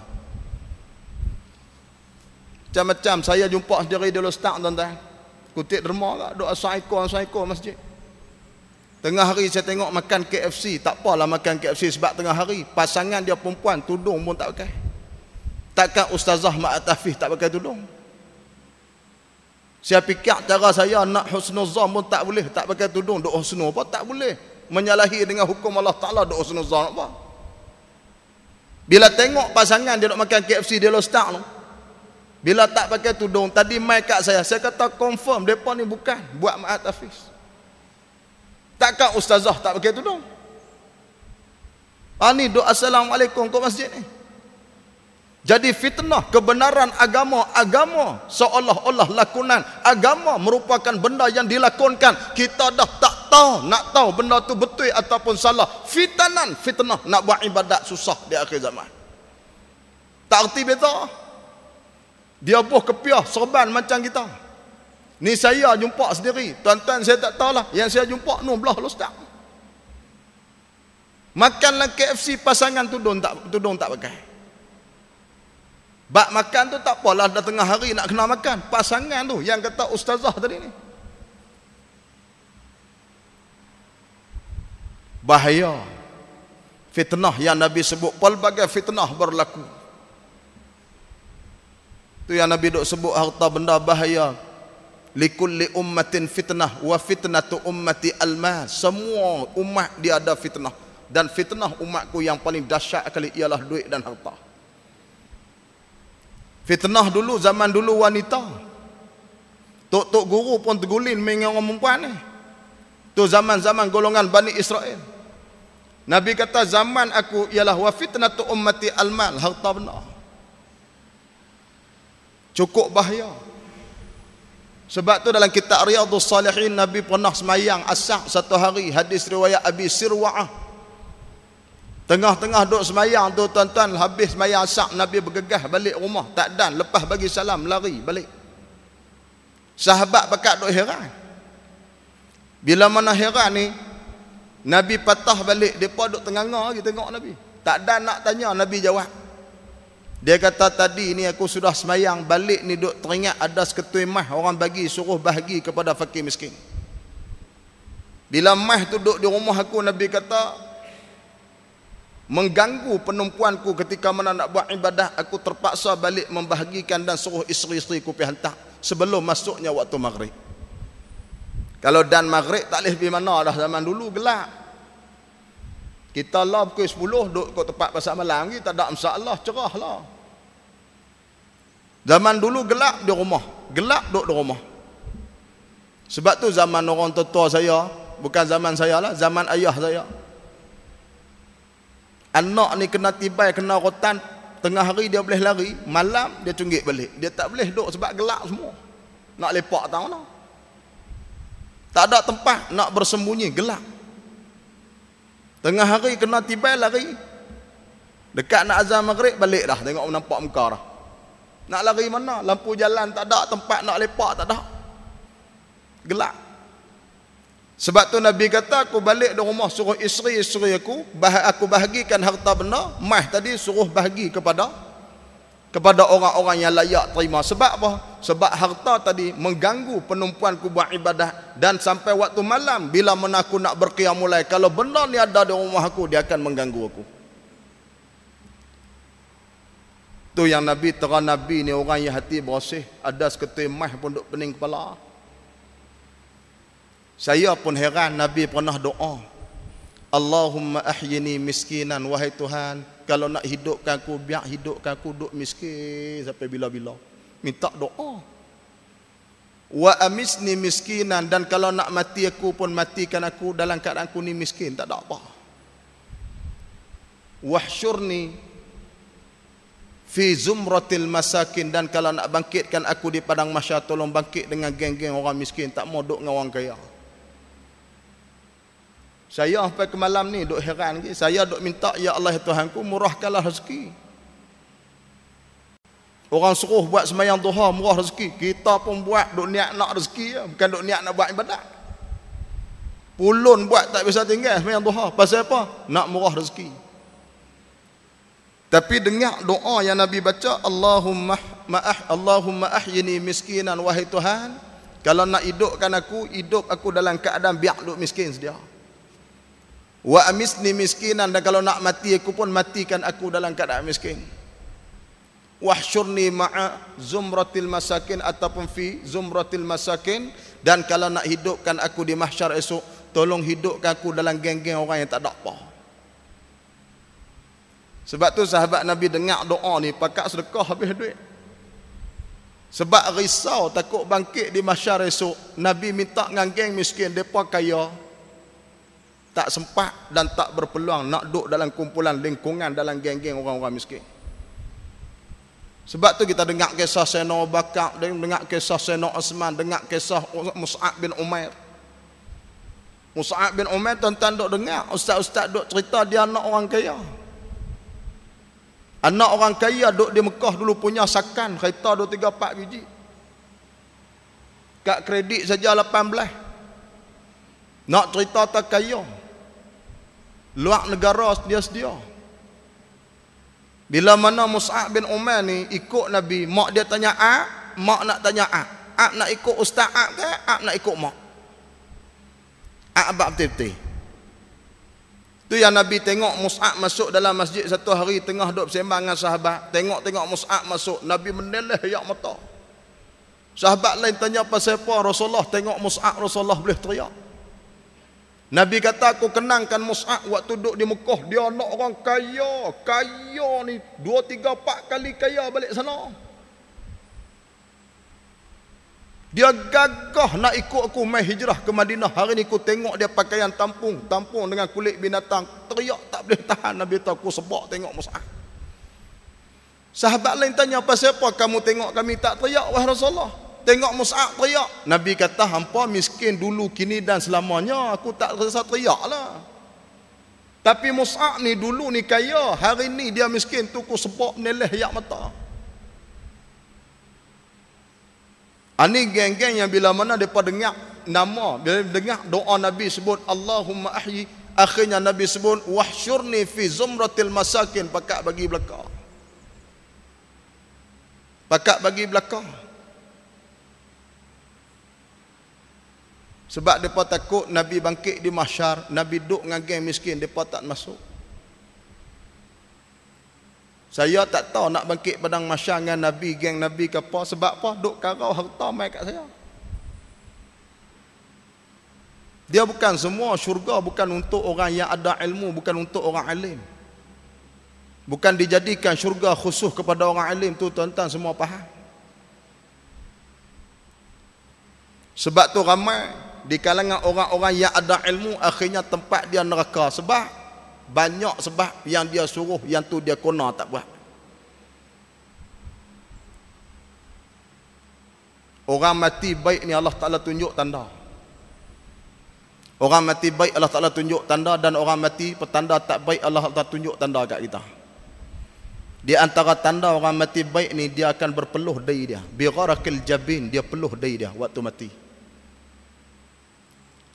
Speaker 1: Macam-macam saya jumpa sendiri dulu start tuan-tuan. Kutip derma kat duk assalamualaikum masjid. Tengah hari saya tengok makan KFC, tak apalah makan KFC sebab tengah hari pasangan dia perempuan tudung pun tak pakai. Takkan ustazah Mak Atafih tak pakai tudung? Saya fikir cara saya nak husnuzan pun tak boleh, tak pakai tudung duk husnul apa tak boleh. Menyalahi dengan hukum Allah Taala duk husnuzan apa. Bila tengok pasangan dia duk makan KFC dia lo start tu. Bila tak pakai tudung, tadi mai kat saya kata confirm depa ni bukan buat Mak Hafiz. Takkan ustazah tak pakai tudung? Ni doa assalamualaikum ke masjid ni. Jadi fitnah kebenaran agama seolah-olah lakonan agama merupakan benda yang dilakonkan. Kita dah tak tahu, nak tahu benda tu betul ataupun salah. Fitnah nak buat ibadat susah di akhir zaman. Tak erti beza. Dia buh kepiah serban macam kita. Ni saya jumpa sendiri. Tuan-tuan saya tak tahulah. Yang saya jumpa no belah lu start. Makanlah KFC pasangan tudung tak pakai. Bak makan tu tak apalah, dah tengah hari nak kena makan. Pasangan tu yang kata ustazah tadi ni. Bahaya. Fitnah yang Nabi sebut pelbagai fitnah berlaku. Tu yang Nabi duk sebut harta benda bahaya. Likulli ummatin fitnah wa fitnatu ummati almal. Semua umat dia ada fitnah, dan fitnah umatku yang paling dahsyat kali ialah duit dan harta. Fitnah dulu, zaman dulu wanita. Tok-tok guru pun tergulin dengan orang perempuan ni. Tu zaman-zaman golongan Bani Israel. Nabi kata zaman aku ialah wa fitnatu ummati almal, harta benda. Cukup bahaya. Sebab tu dalam kitab Riyadhus Salihin Nabi pernah semayang asar satu hari, hadis riwayat Abi Sirwa'ah. Tengah-tengah duk semayang tu tuan-tuan, habis semayang asar Nabi bergegas balik rumah, tak dan lepas bagi salam lari balik. Sahabat pakat duk heran. Bila mana heran ni, Nabi patah balik, depa duk tenganga lagi tengok Nabi. Tak dan nak tanya, Nabi jawab. Dia kata tadi ni aku sudah semayang balik ni duk teringat ada seketui mah orang bagi suruh bahagi kepada fakir miskin. Bila mah tu duk di rumah aku, Nabi kata mengganggu penumpuanku ketika mana nak buat ibadah, aku terpaksa balik membahagikan dan suruh isteri-isteri ku pergi hantar sebelum masuknya waktu maghrib. Kalau dan maghrib tak boleh pergi mana dah, zaman dulu gelap. Kita lah pukul 10 duduk kat tempat pasal malam ni, tak ada masalah, cerah lah. Zaman dulu gelap di rumah, gelap duduk di rumah. Sebab tu zaman orang tua saya, bukan zaman saya lah, zaman ayah saya. Anak ni kena tibai, kena rotan, tengah hari dia boleh lari, malam dia cunggik balik. Dia tak boleh duduk sebab gelap semua. Nak lepak tahu mana. Tak ada tempat nak bersembunyi, gelap. Tengah hari kena tibai lari. Dekat nak azan maghrib balik dah, tengok nampak muka dah. Nak lari mana? Lampu jalan tak ada, tempat nak lepak tak ada. Gelap. Sebab tu Nabi kata aku balik di rumah suruh isteri-isteri aku bahagikan harta benda, mah tadi suruh bahagi kepada orang-orang yang layak terima. Sebab apa? Sebab harta tadi mengganggu penumpuanku buat ibadah, dan sampai waktu malam bila mana aku nak berqiyam mulai, kalau benda ni ada di rumah aku, dia akan mengganggu aku. Tu yang Nabi terang Nabi ni orang yang hati bersih, ada seketul mah pun duk pening kepala. Saya pun heran Nabi pernah doa, Allahumma ahyini miskinan, wahai Tuhan, kalau nak hidupkan aku, biar hidupkan aku duk miskin sampai bila-bila. Minta doa. Wa amisni miskinan, dan kalau nak mati aku pun matikan aku dalam keadaan aku ni miskin, tak ada apa. Wahsyurni fi zumratil masakin, dan kalau nak bangkitkan aku di padang mahsyar, tolong bangkit dengan geng-geng orang miskin, tak mau duk dengan orang kaya. Saya sampai ke malam ni duk heran lagi. Saya duk minta, ya Allah Tuhanku, murahkanlah rezeki. Orang suruh buat sembahyang duha, murah rezeki. Kita pun buat duk niat nak rezeki, bukan duk niat nak buat ibadat. Pulun buat tak bisa tinggal sembahyang duha. Pasal apa? Nak murah rezeki. Tapi dengar doa yang Nabi baca, Allahumma ahyini miskinan, wahai Tuhan, kalau nak hidupkan aku, hidup aku dalam keadaan biar duk miskin sedia. Wa amisni miskinan, dan kalau nak mati aku pun matikan aku dalam keadaan miskin. Wahsyurni ma'a zumratil masakin, ataupun fi zumratil masakin, dan kalau nak hidupkan aku di mahsyar esok, tolong hidupkan aku dalam geng-geng orang yang tak ada apa. Sebab tu sahabat Nabi dengar doa ni pakat sedekah habis duit. Sebab risau takut bangkit di mahsyar esok, Nabi minta dengan geng miskin, depa kaya tak sempat dan tak berpeluang nak duduk dalam kumpulan lingkungan dalam geng-geng orang-orang miskin. Sebab tu kita dengar kisah Sayyidina Abu Bakar, dengar kisah Sayyidina Osman, dengar kisah Mus'ab bin Umair. Mus'ab bin Umair tuan-tuan duk dengar ustaz-ustaz duk cerita dia anak orang kaya. Anak orang kaya duk di Mekah dulu punya sakan kereta 2, 3, 4 biji. Kad kredit saja 18. Nak cerita tak kaya. Luar negara dia sedia. Bila mana Mus'ab bin Umair ni ikut Nabi, mak dia tanya mak nak tanya nak ikut ustaz ke nak ikut mak? Abang betul-betul. Tu yang Nabi tengok Mus'ab masuk dalam masjid satu hari, tengah duduk bersembang dengan sahabat, tengok Mus'ab masuk, Nabi meneleh air mata. Sahabat lain tanya pasal apa, Rasulullah tengok Mus'ab, Rasulullah boleh teriak. Nabi kata, aku kenangkan Mus'ab waktu duduk di Mekah, dia anak orang kaya ni 2, 3, 4 kali kaya balik sana. Dia gagah nak ikut aku mai hijrah ke Madinah. Hari ni aku tengok dia pakaian tampung dengan kulit binatang, teriak tak boleh tahan. Nabi tahu aku sebab tengok Mus'ab. Sahabat lain tanya, pasal apa kamu tengok kami tak teriak wahai Rasulullah? Tengok Mus'ab teriak. Nabi kata, hampa miskin dulu, kini dan selamanya, aku tak rasa teriak lah. Tapi Mus'ab ni dulu ni kaya, hari ni dia miskin, tu aku sebab meneleh air mata. Ini geng-geng yang bila mana mereka dengar nama, bila dengar doa Nabi sebut Allahumma ahyi, akhirnya Nabi sebut wahsyurni fi zumratil masakin, pakat bagi belakang. Pakat bagi belakang. Sebab mereka takut Nabi bangkit di mahsyar, Nabi duduk dengan geng miskin, mereka tak masuk. Saya tak tahu nak bangkit padang mahsyar dengan Nabi, geng Nabi ke apa. Sebab apa? Duk karau harta mai kat saya. Dia bukan semua syurga, bukan untuk orang yang ada ilmu, bukan untuk orang alim. Bukan dijadikan syurga khusus kepada orang alim, tu tuan-tuan semua faham. Sebab tu ramai di kalangan orang-orang yang ada ilmu akhirnya tempat dia neraka. Sebab banyak sebab yang dia suruh, yang tu dia kena tak buat. Orang mati baik ni Allah Ta'ala tunjuk tanda. Orang mati baik Allah Ta'ala tunjuk tanda, dan orang mati petanda tak baik Allah Ta'ala tunjuk tanda kat kita. Di antara tanda orang mati baik ni, dia akan berpeluh dahi dia. Bi gharakil jabin, dia peluh dahi dia waktu mati.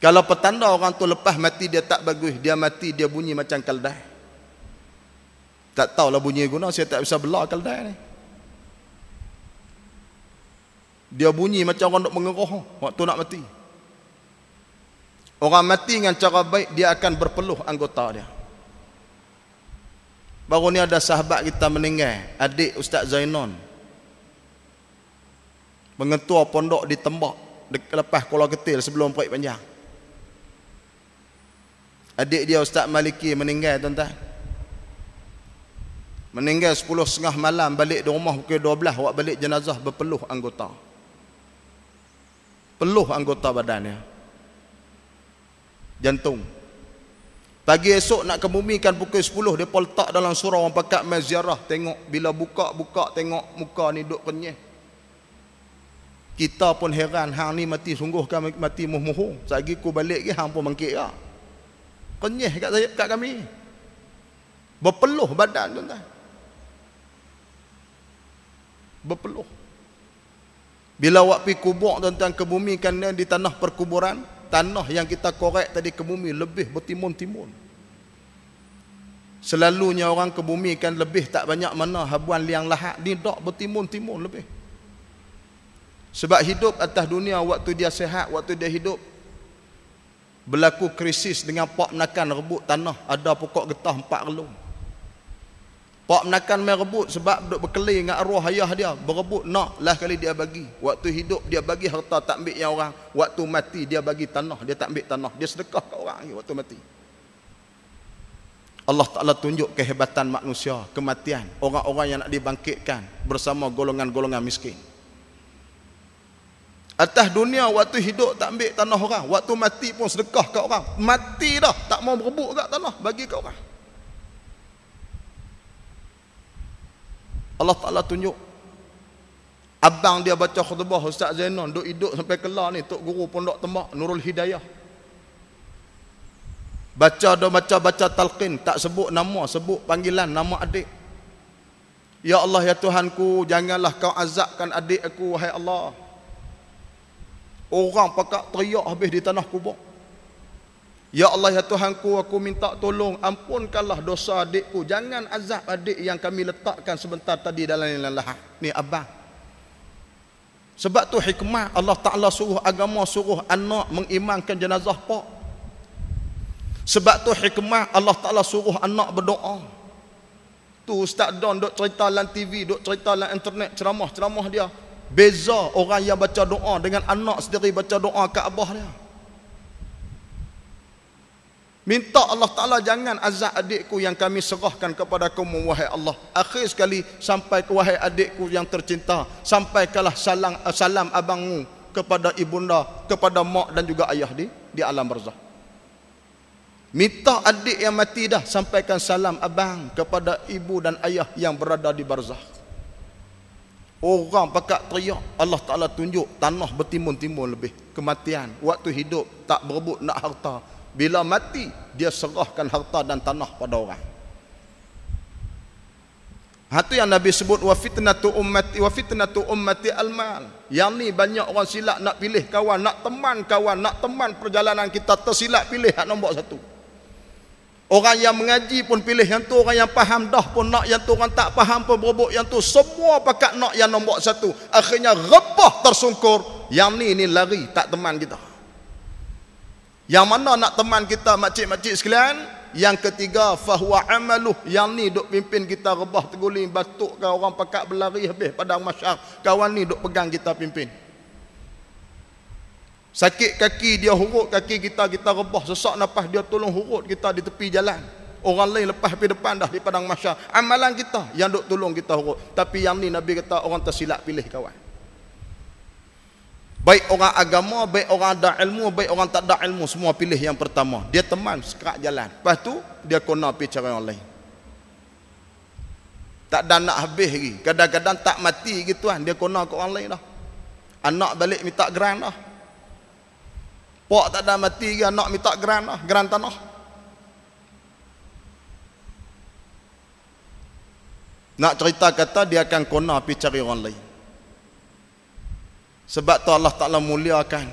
Speaker 1: Kalau petanda orang tu lepas mati dia tak bagus, dia mati dia bunyi macam keldai. Tak tahulah bunyi guna, saya tak bisa belah keldai ni. Dia bunyi macam orang nak mengeroh waktu nak mati. Orang mati dengan cara baik, dia akan berpeluh anggota dia. Baru ni ada sahabat kita meninggal, adik Ustaz Zainon, mengetua pondok di Tembak lepas Kuala Ketil sebelum Perut Panjang. Adik dia Ustaz Maliki meninggal, tuan-tuan. Meninggal 10.30 malam, balik di rumah pukul 12, awak balik jenazah berpeluh anggota. Peluh anggota badannya. Jantung. Pagi esok nak kebumikan pukul 10, dia letak dalam surau orang pakat mai ziarah, tengok bila buka tengok muka ni duk kenyeh. Kita pun heran, hang ni mati sungguh kan mati muh-muh. Sagi ku balik ke hang pun mangkit ah. Kenyeh kat kami. Berpeluh badan, tuan-tuan. Berpeluh. Bila awak pergi kubur, tuan-tuan, kebumikan di tanah perkuburan, tanah yang kita korek tadi ke bumi lebih bertimun-timun. Selalunya orang ke bumi kan lebih tak banyak mana habuan liang lahat, ni dak bertimun-timun lebih. Sebab hidup atas dunia waktu dia sihat, waktu dia hidup, berlaku krisis dengan pak menakan rebut tanah, ada pokok getah 4 relung. Pak menakan main rebut sebab duk berkeli dengan arwah ayah dia, berebut nak lah kali dia bagi. Waktu hidup dia bagi harta, tak ambil yang orang. Waktu mati dia bagi tanah, dia tak ambil tanah, dia sedekah ke orang waktu mati. Allah Ta'ala tunjuk kehebatan manusia, kematian, orang-orang yang nak dibangkitkan bersama golongan-golongan miskin. Atas dunia waktu hidup tak ambil tanah orang, waktu mati pun sedekah ke orang. Mati dah tak mau berebut kat tanah, bagi ke orang. Allah Ta'ala tunjuk. Abang dia baca khutbah Ustaz Zainon, duk hidup sampai kelar ni, Tok Guru Pondok Tembak Nurul Hidayah. Baca talqin, tak sebut nama, sebut panggilan nama adik. Ya Allah ya Tuhanku, janganlah kau azabkan adik aku, wahai Allah. Orang pakak teriak habis di tanah kubur. Ya Allah ya Tuhanku, aku minta tolong, ampunkanlah dosa adikku, jangan azab adik yang kami letakkan sebentar tadi dalam lahat. Ni abang. Sebab tu hikmah Allah Ta'ala suruh agama, suruh anak mengimankan jenazah pak. Sebab tu hikmah Allah Ta'ala suruh anak berdoa. Tu Ustaz Don duk cerita dalam TV, duk cerita dalam internet, ceramah-ceramah dia. Beza orang yang baca doa dengan anak sendiri baca doa kat abah dia. Minta Allah Ta'ala jangan azab adikku yang kami serahkan kepada kamu, wahai Allah. Akhir sekali sampai ke wahai adikku yang tercinta, sampaikanlah salam abangmu kepada ibunda, kepada mak dan juga ayah di alam barzah. Minta adik yang mati dah, sampaikan salam abang kepada ibu dan ayah yang berada di barzah. Orang pakak teriak, Allah Ta'ala tunjuk tanah bertimun-timun lebih. Kematian, waktu hidup tak berebut nak harta. Bila mati, dia serahkan harta dan tanah pada orang. Itu yang Nabi sebut, wa fitnatu ummati al-mal. Yang ni banyak orang silap nak pilih kawan, nak teman perjalanan kita, tersilap pilih hak nombor 1. Orang yang mengaji pun pilih yang tu, orang yang faham dah pun nak yang tu, orang tak faham pun berebut yang tu. Semua pakat nak yang nombor 1. Akhirnya rebah tersungkur. Yang ni lari, tak teman kita. Yang mana nak teman kita, makcik-makcik sekalian? Yang ketiga, fahuwa amaluh. Yang ni duk pimpin kita rebah terguling, batuk ke orang pakat berlari habis padang masyar. Kawan ni duk pegang kita pimpin. Sakit kaki dia hurut kaki kita, kita rebah. Sesak nafas dia tolong hurut kita di tepi jalan. Orang lain lepas pergi depan dah di padang masyar. Amalan kita yang duk tolong kita hurut. Tapi yang ni Nabi kata orang tersilap pilih kawan. Baik orang agama, baik orang ada ilmu, baik orang tak ada ilmu, semua pilih yang pertama. Dia teman sekerak jalan. Lepas tu dia kena pergi cari orang lain. Tak ada nak habis lagi. Kadang-kadang tak mati gitu kan, dia kena ke orang lain dah. Anak balik minta geran dah. Pak tak ada mati lagi, anak minta geran dah, geran tanah. Nak cerita kata dia akan kena pergi cari orang lain. Sebab tu Allah Ta'ala muliakan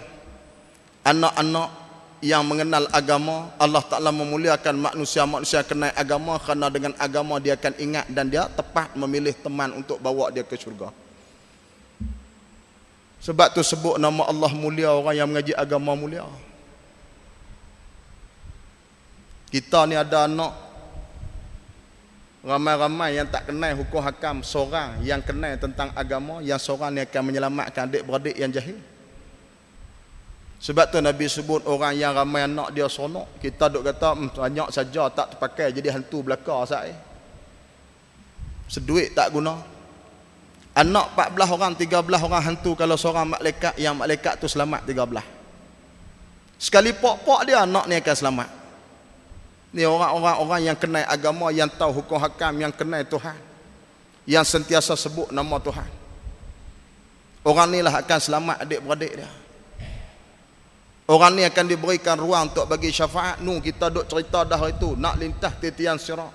Speaker 1: anak-anak yang mengenal agama. Allah Ta'ala memuliakan manusia-manusia kenal agama, kerana dengan agama dia akan ingat dan dia tepat memilih teman untuk bawa dia ke syurga. Sebab tu sebut nama Allah mulia, orang yang mengaji agama mulia. Kita ni ada anak Ramai-ramai yang tak kenal hukum hakam, seorang yang kenal tentang agama, yang seorang ni akan menyelamatkan adik-beradik yang jahil. Sebab tu Nabi sebut orang yang ramai anak dia seronok. Kita duk kata banyak saja tak terpakai jadi hantu belaka sat. Seduit tak guna. Anak 14 orang, 13 orang hantu kalau seorang malaikat, yang malaikat tu selamat 13. Sekali pok-pok dia anak ni akan selamat. Ni orang-orang yang kenal agama, yang tahu hukum hakam, yang kenal Tuhan, yang sentiasa sebut nama Tuhan. Orang ni lah akan selamat adik-beradik dia. Orang ni akan diberikan ruang untuk bagi syafaat. Nu kita duk cerita dah itu, nak lintah titian sirat.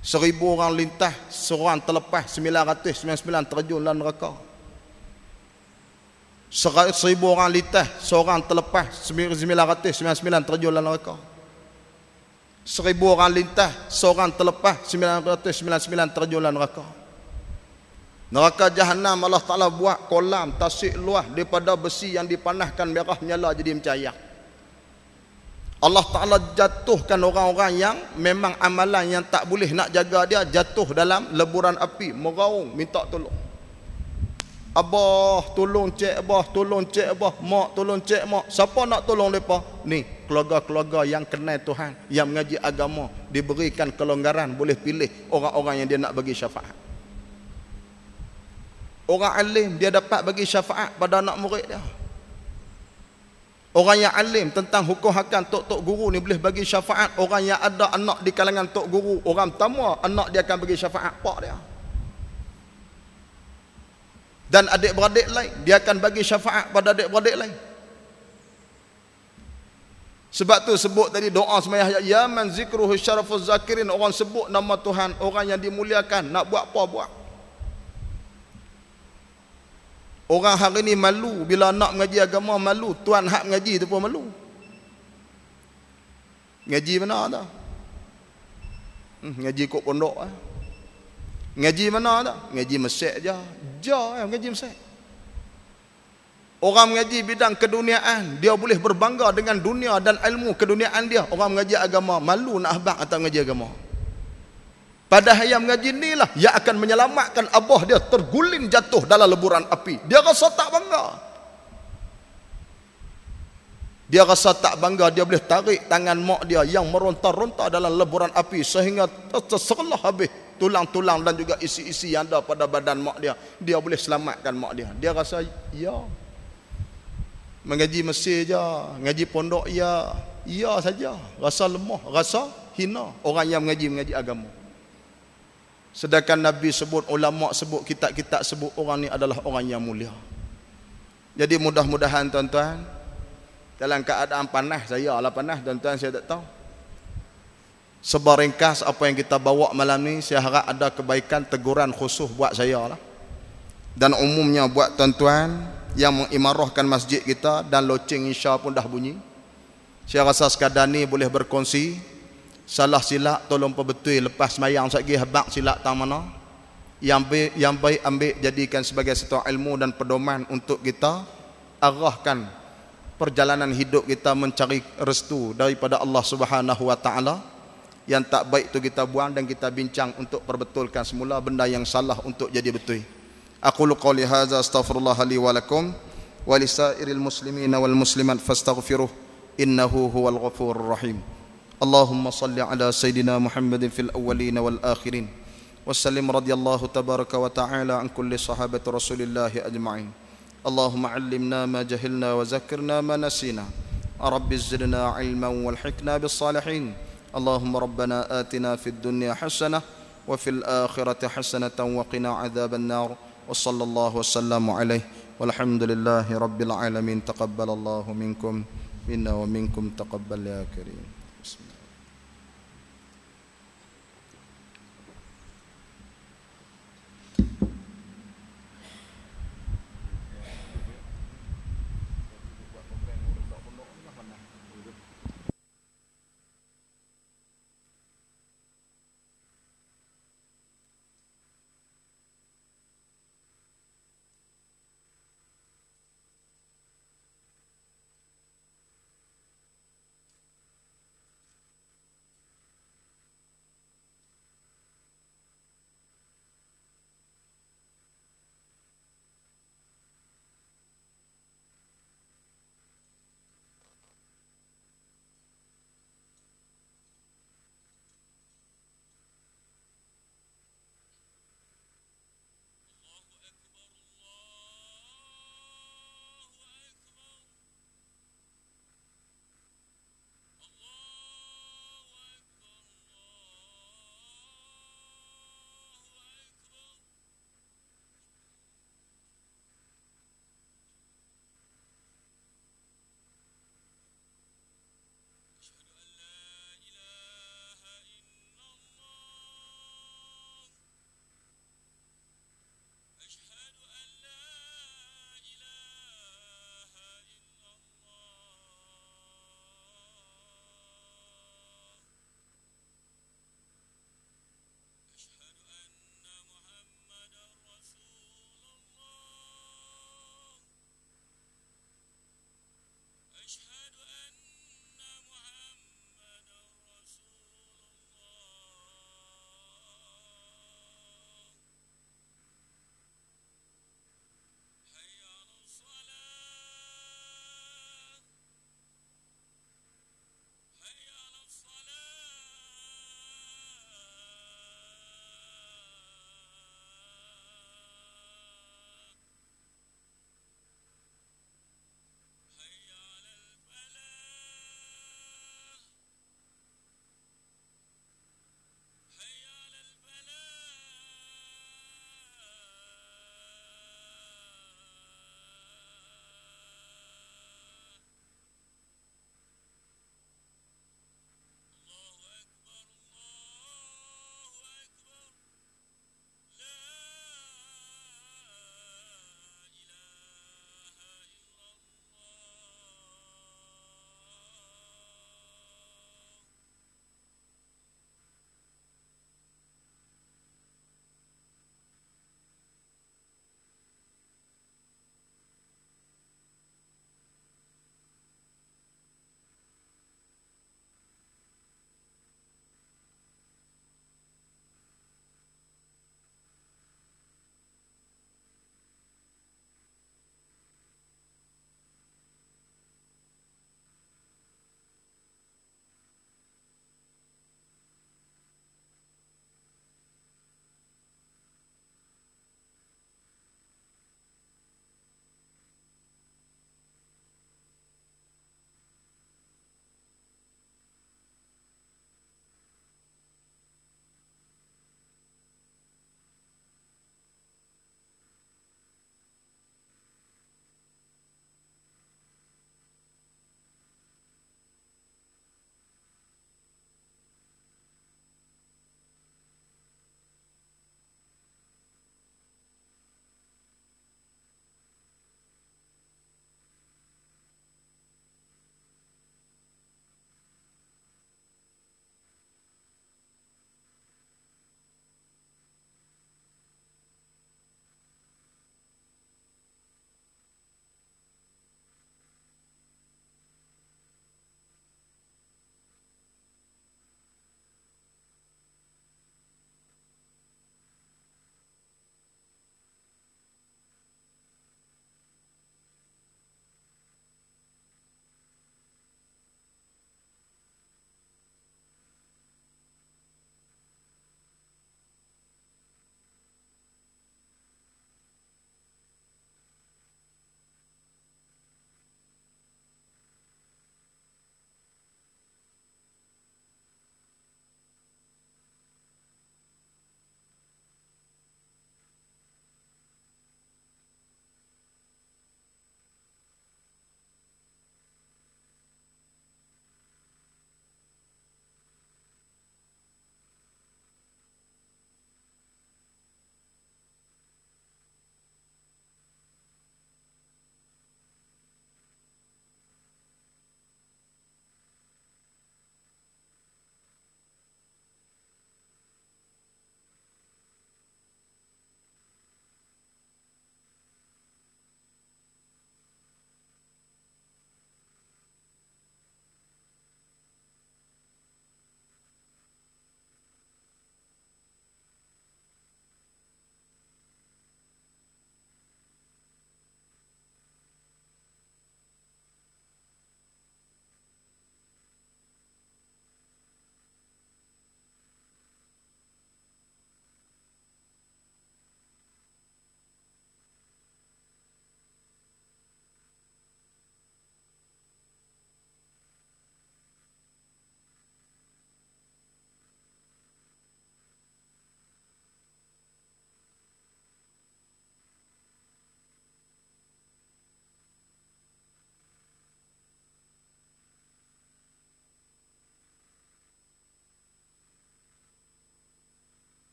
Speaker 1: 1000 orang lintah, seorang terlepas, 999 terjun dalam neraka. 1000 orang lintah, seorang terlepas, 999 terjun dalam neraka. 1000 orang lintah, seorang terlepas, 999 terjun dalam neraka. Neraka Jahannam Allah Ta'ala buat kolam tasik luah daripada besi yang dipanaskan merah menyala jadi mencahaya. Allah Ta'ala jatuhkan orang-orang yang memang amalan yang tak boleh nak jaga dia, jatuh dalam leburan api, meraung minta tolong. Abah tolong cek abah, tolong cek abah, mak tolong cek mak. Siapa nak tolong mereka? Ni keluarga-keluarga yang kenal Tuhan, yang mengaji agama, diberikan kelonggaran, boleh pilih orang-orang yang dia nak bagi syafaat. Orang alim dia dapat bagi syafaat pada anak murid dia. Orang yang alim tentang hukum hakam, tok-tok guru ni boleh bagi syafaat. Orang yang ada anak di kalangan tok guru, orang pertama anak dia akan bagi syafaat pak dia. Dan adik-beradik lain, dia akan bagi syafaat pada adik-beradik lain. Sebab tu sebut tadi doa sembahyang, ya man zikruhu syarafuz zakirin, orang sebut nama Tuhan, orang yang dimuliakan, nak buat apa buat. Orang hari ni malu bila nak mengaji agama, malu. Tuan hak mengaji tu pun malu. Ngaji mana dah? Ngaji kok pondok ah. Ngaji mana dah? Ngaji mesek je. Ngaji mesek. Orang mengaji bidang keduniaan, dia boleh berbangga dengan dunia dan ilmu keduniaan dia. Orang mengaji agama malu nak habaq atau mengaji agama. Padahal yang mengaji ni lah yang akan menyelamatkan abah dia terguling jatuh dalam leburan api. Dia rasa tak bangga. Dia rasa tak bangga, dia boleh tarik tangan mak dia yang meronta-ronta dalam leburan api sehingga terserlah habis tulang-tulang dan juga isi-isi yang ada pada badan mak dia. Dia boleh selamatkan mak dia. Dia rasa ya. Mengaji Mesir je, ngaji pondok ya saja. Rasa lemah, rasa hina orang yang mengaji agama. Sedangkan Nabi sebut, ulama sebut, kitab-kitab sebut orang ni adalah orang yang mulia. Jadi mudah-mudahan tuan-tuan, dalam keadaan panas, saya lah panas tuan-tuan, saya tak tahu. Sebar ringkas apa yang kita bawa malam ni, saya harap ada kebaikan, teguran khusus buat saya lah. Dan umumnya buat tuan-tuan yang mengimarahkan masjid kita, dan loceng insya pun dah bunyi. Saya rasa sekadar ni boleh berkongsi. Salah silap tolong perbetul lepas semayang sekali habaq silap tang mana. Yang baik ambil jadikan sebagai satu ilmu dan pedoman untuk kita arahkan perjalanan hidup kita mencari restu daripada Allah Subhanahu wa taala. Yang tak baik tu kita buang dan kita bincang untuk perbetulkan semula benda yang salah untuk jadi betul. Aqulu qouli hadza astaghfirullah li wa lakum wa lisairil muslimina wal muslimat fastaghfiruh innahu huwal ghafurur rahim. اللهم صل على سيدنا محمد في الأولين والآخرين وسلم رضي الله تبارك وتعالى عن كل صحابة رسول الله أجمعين. اللهم علمنا ما جهلنا وذكرنا ما نسينا. رب زدنا علما والحقنا بالصالحين. اللهم ربنا آتنا في الدنيا حسنة وفي الآخرة حسنة وقنا عذاب النار. وصلى الله وسلم عليه والحمد لله رب العالمين. تقبل الله منكم منا ومنكم تقبل يا كريم.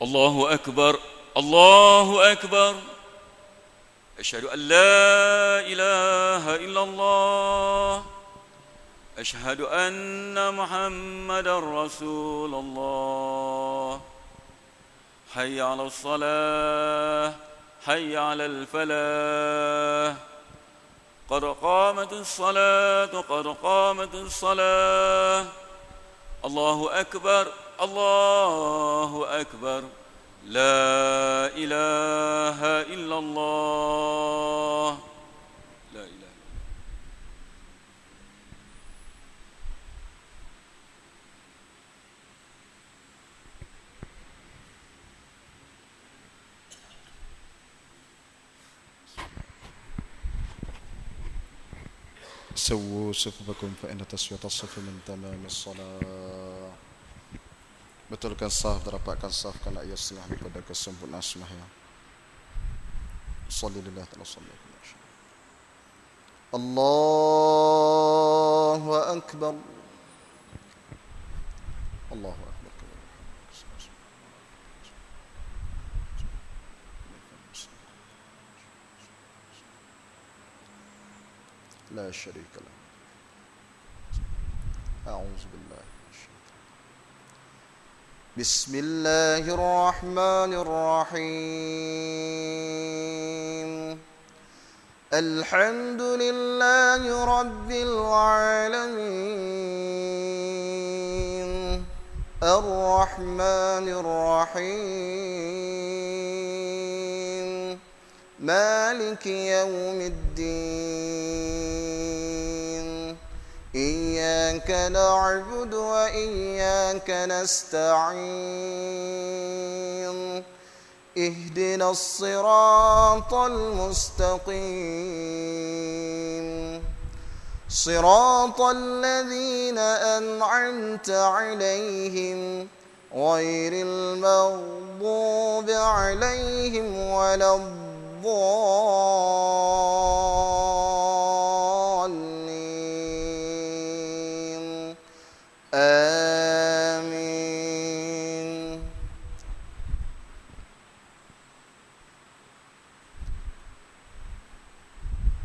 Speaker 2: الله أكبر الله أكبر. أشهد أن لا إله إلا الله. أشهد أن محمدا رسول الله. حي على الصلاة حي على الفلاح. قد قامت الصلاة قد قامت الصلاة. الله أكبر الله أكبر. لا إله إلا الله. لا إله.
Speaker 1: سووا صفوفكم فإن تسوية الصف من تمام الصلاة. Betulkan saf dan rapatkan saf kerana ia selalu pada kesempurnaan sembahyang. Shallallahu alaihi wasallam. Allahu akbar. Allahu akbar. لا شريك له. أعوذ بالله. بسم الله الرحمن الرحيم. الحمد لله رب العالمين. الرحمن الرحيم. مالك يوم الدين. إياك نعبد وإياك نستعين. اهدنا الصراط المستقيم. صراط الذين أنعمت عليهم غير المغضوب عليهم ولا الضالين. آمين.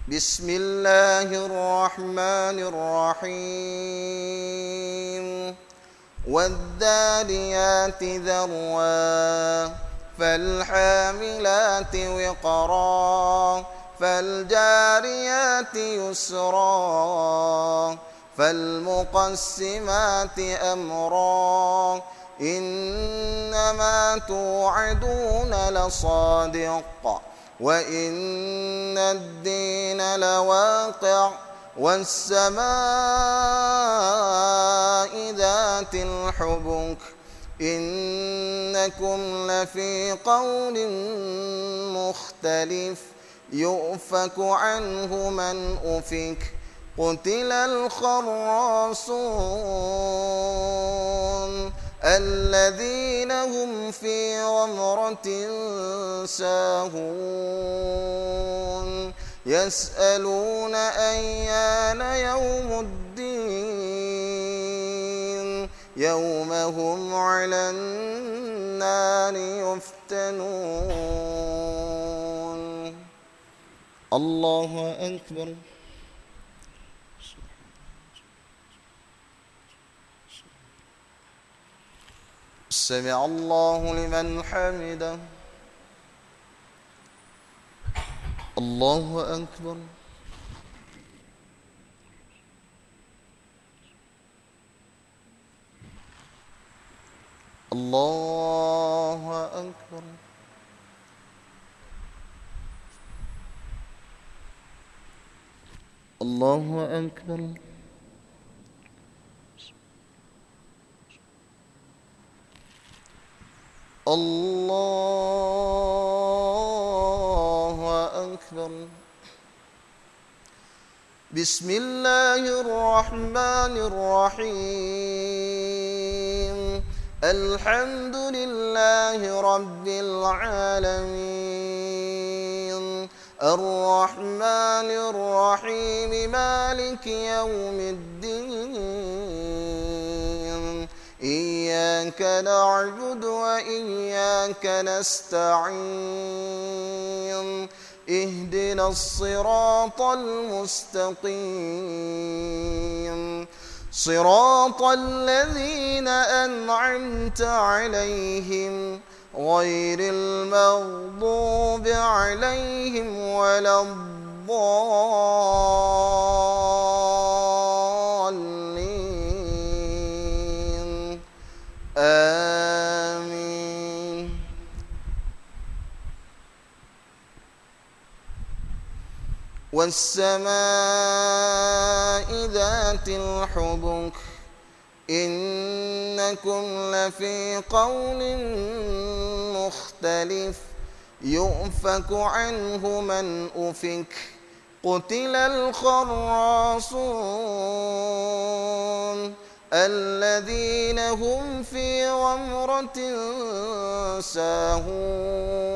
Speaker 1: بسم الله الرحمن الرحيم. والذاريات ذروا فالحاملات وقرا فالجاريات يسرا فالمقسمات أمرا إنما توعدون لصادق وإن الدين لواقع والسماء ذات الحبك إنكم لفي قول مختلف يؤفك عنه من أفك قتل الخراصون الذين هم في غمرة ساهون يسألون أيان يوم الدين يوم هم على النار يفتنون. الله أكبر. سمع الله لمن حمده. الله أكبر. الله أكبر. الله أكبر. الله أكبر. بسم الله الرحمن الرحيم. الحمد لله رب العالمين. الرحمن الرحيم. مالك يوم الدين. إياك
Speaker 3: إياك نعبد وإياك نستعين اهدنا الصراط المستقيم صراط الذين أنعمت عليهم غير المغضوب عليهم ولا الضالين آمين. والسماء ذات الحبك إنكم لفي قول مختلف يؤفك عنه من أفك قتل الخراصون الذين هم في غمرة ساهون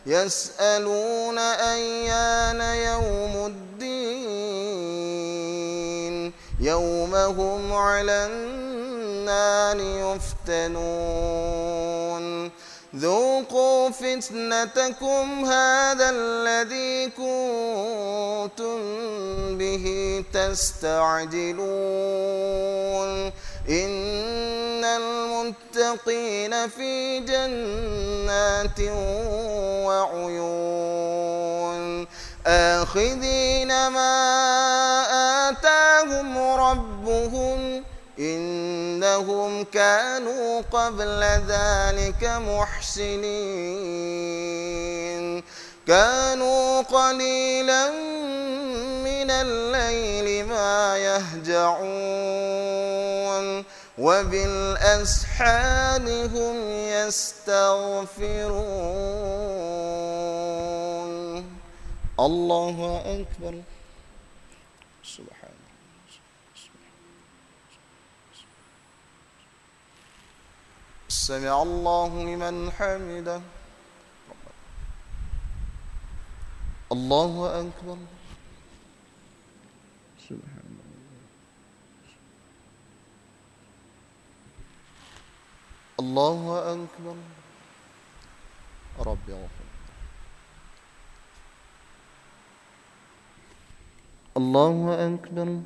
Speaker 3: يسألون أيان يوم الدين يوم هم على النار يفتنون ذوقوا فتنتكم هذا الذي كنتم به تستعجلون إن المتقين في جنات وعيون آخذين ما آتاهم ربهم إنهم كانوا قبل ذلك محسنين كانوا قليلا من الليل ما يهجعون وبالأسحار هم يستغفرون. الله أكبر. سبحان سمع الله لمن حمده. الله أكبر. سبحان الله أكبر. رب اغفر. الله أكبر.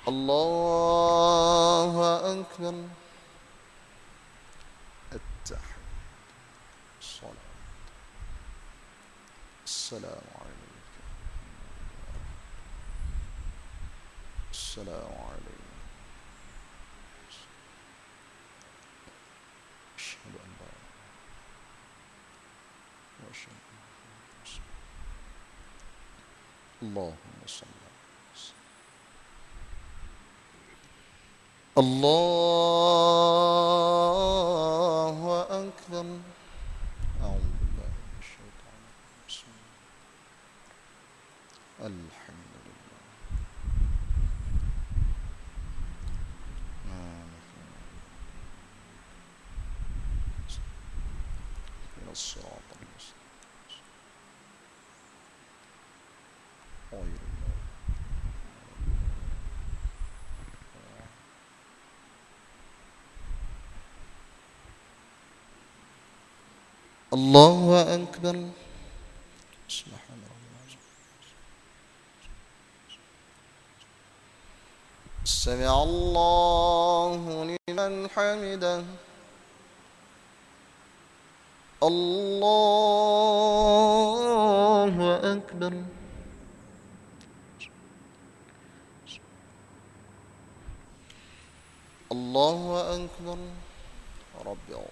Speaker 3: الله أكبر. التحية الصلاة السلام عليك السلام عليك أشهد أن لا إله وأشهد أن اللهم صل الله أكبر. أعوذ بالله من الشيطان الرجيم. الحمد لله من الصراط المستقيم غير الله أكبر. سبحان الله. سمع الله لمن حمده. الله أكبر. الله أكبر. رب اغفر.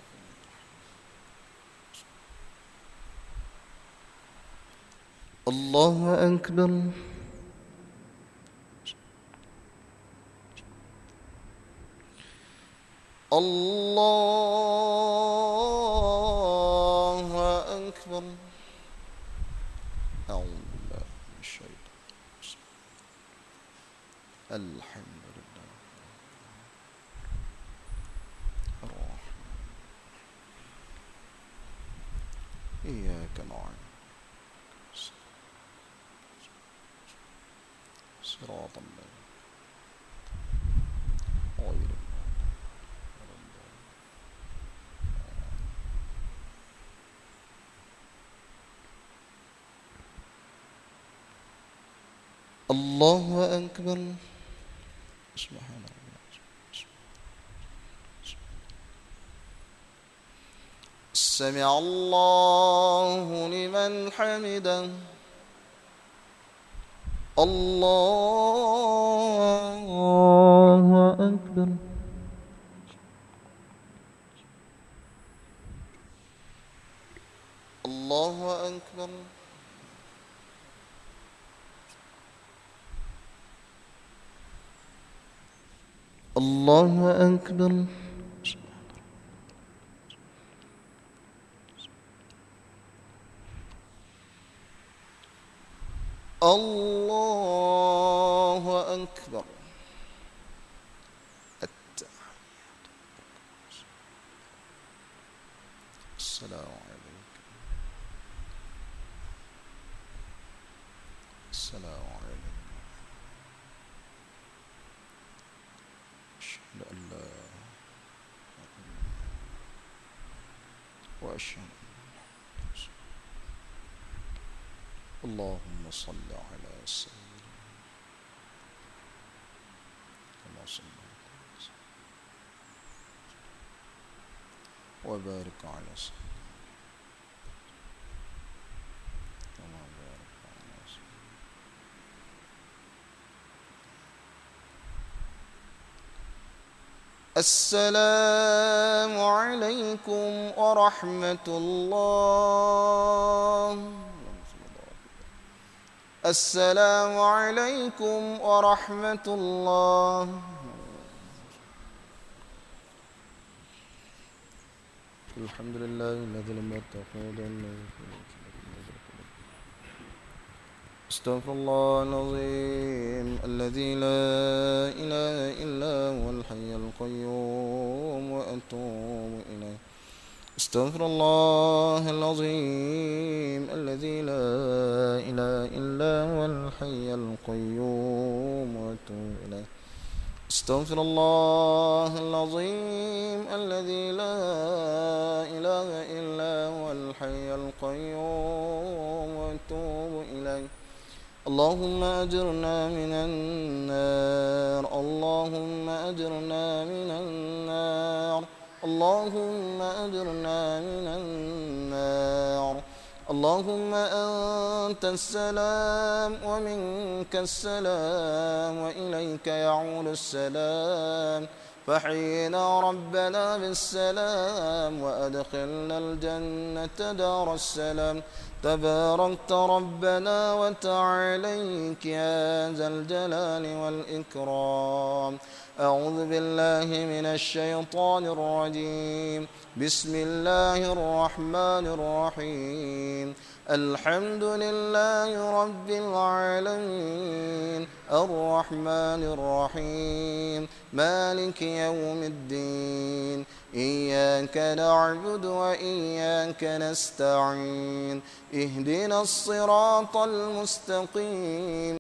Speaker 3: الله أكبر. الله أكبر. أعوذ بالله من الشيطان الرجيم. الحمد لله الرحمن إياك نعبد صراط الله غير الله أكبر. سبحان الله. سمع الله لمن حمده. الله أكبر. الله أكبر. الله أكبر. الله أكبر. التحيات. السلام عليكم. السلام عليكم. أشهد أن لا وأشهد اللهم صل على سيدنا كما صليت وبارك على سيدنا كما بارك على سيدنا. السلام عليكم ورحمة الله. السلام عليكم ورحمة الله. الحمد لله الذي لم يتخذ استغفر الله العظيم الذي لا إله إلا هو الحي القيوم وأتوب إليه. استغفر الله العظيم الذي لا إله إلا هو الحي القيوم وأتوب إليه. استغفر الله العظيم الذي لا إله إلا هو الحي القيوم وأتوب إليه. اللهم أجرنا من النار. اللهم أجرنا من النار. اللهم أجرنا من النار. اللهم أنت السلام ومنك السلام وإليك يعود السلام. فحينا ربنا بالسلام وأدخلنا الجنة دار السلام. تباركت ربنا وتعاليك يا ذا الجلال والإكرام. أعوذ بالله من الشيطان الرجيم. بسم الله الرحمن الرحيم. الحمد لله رب العالمين الرحمن الرحيم مالك يوم الدين. إياك نعبد وإياك نستعين. اهدنا الصراط المستقيم.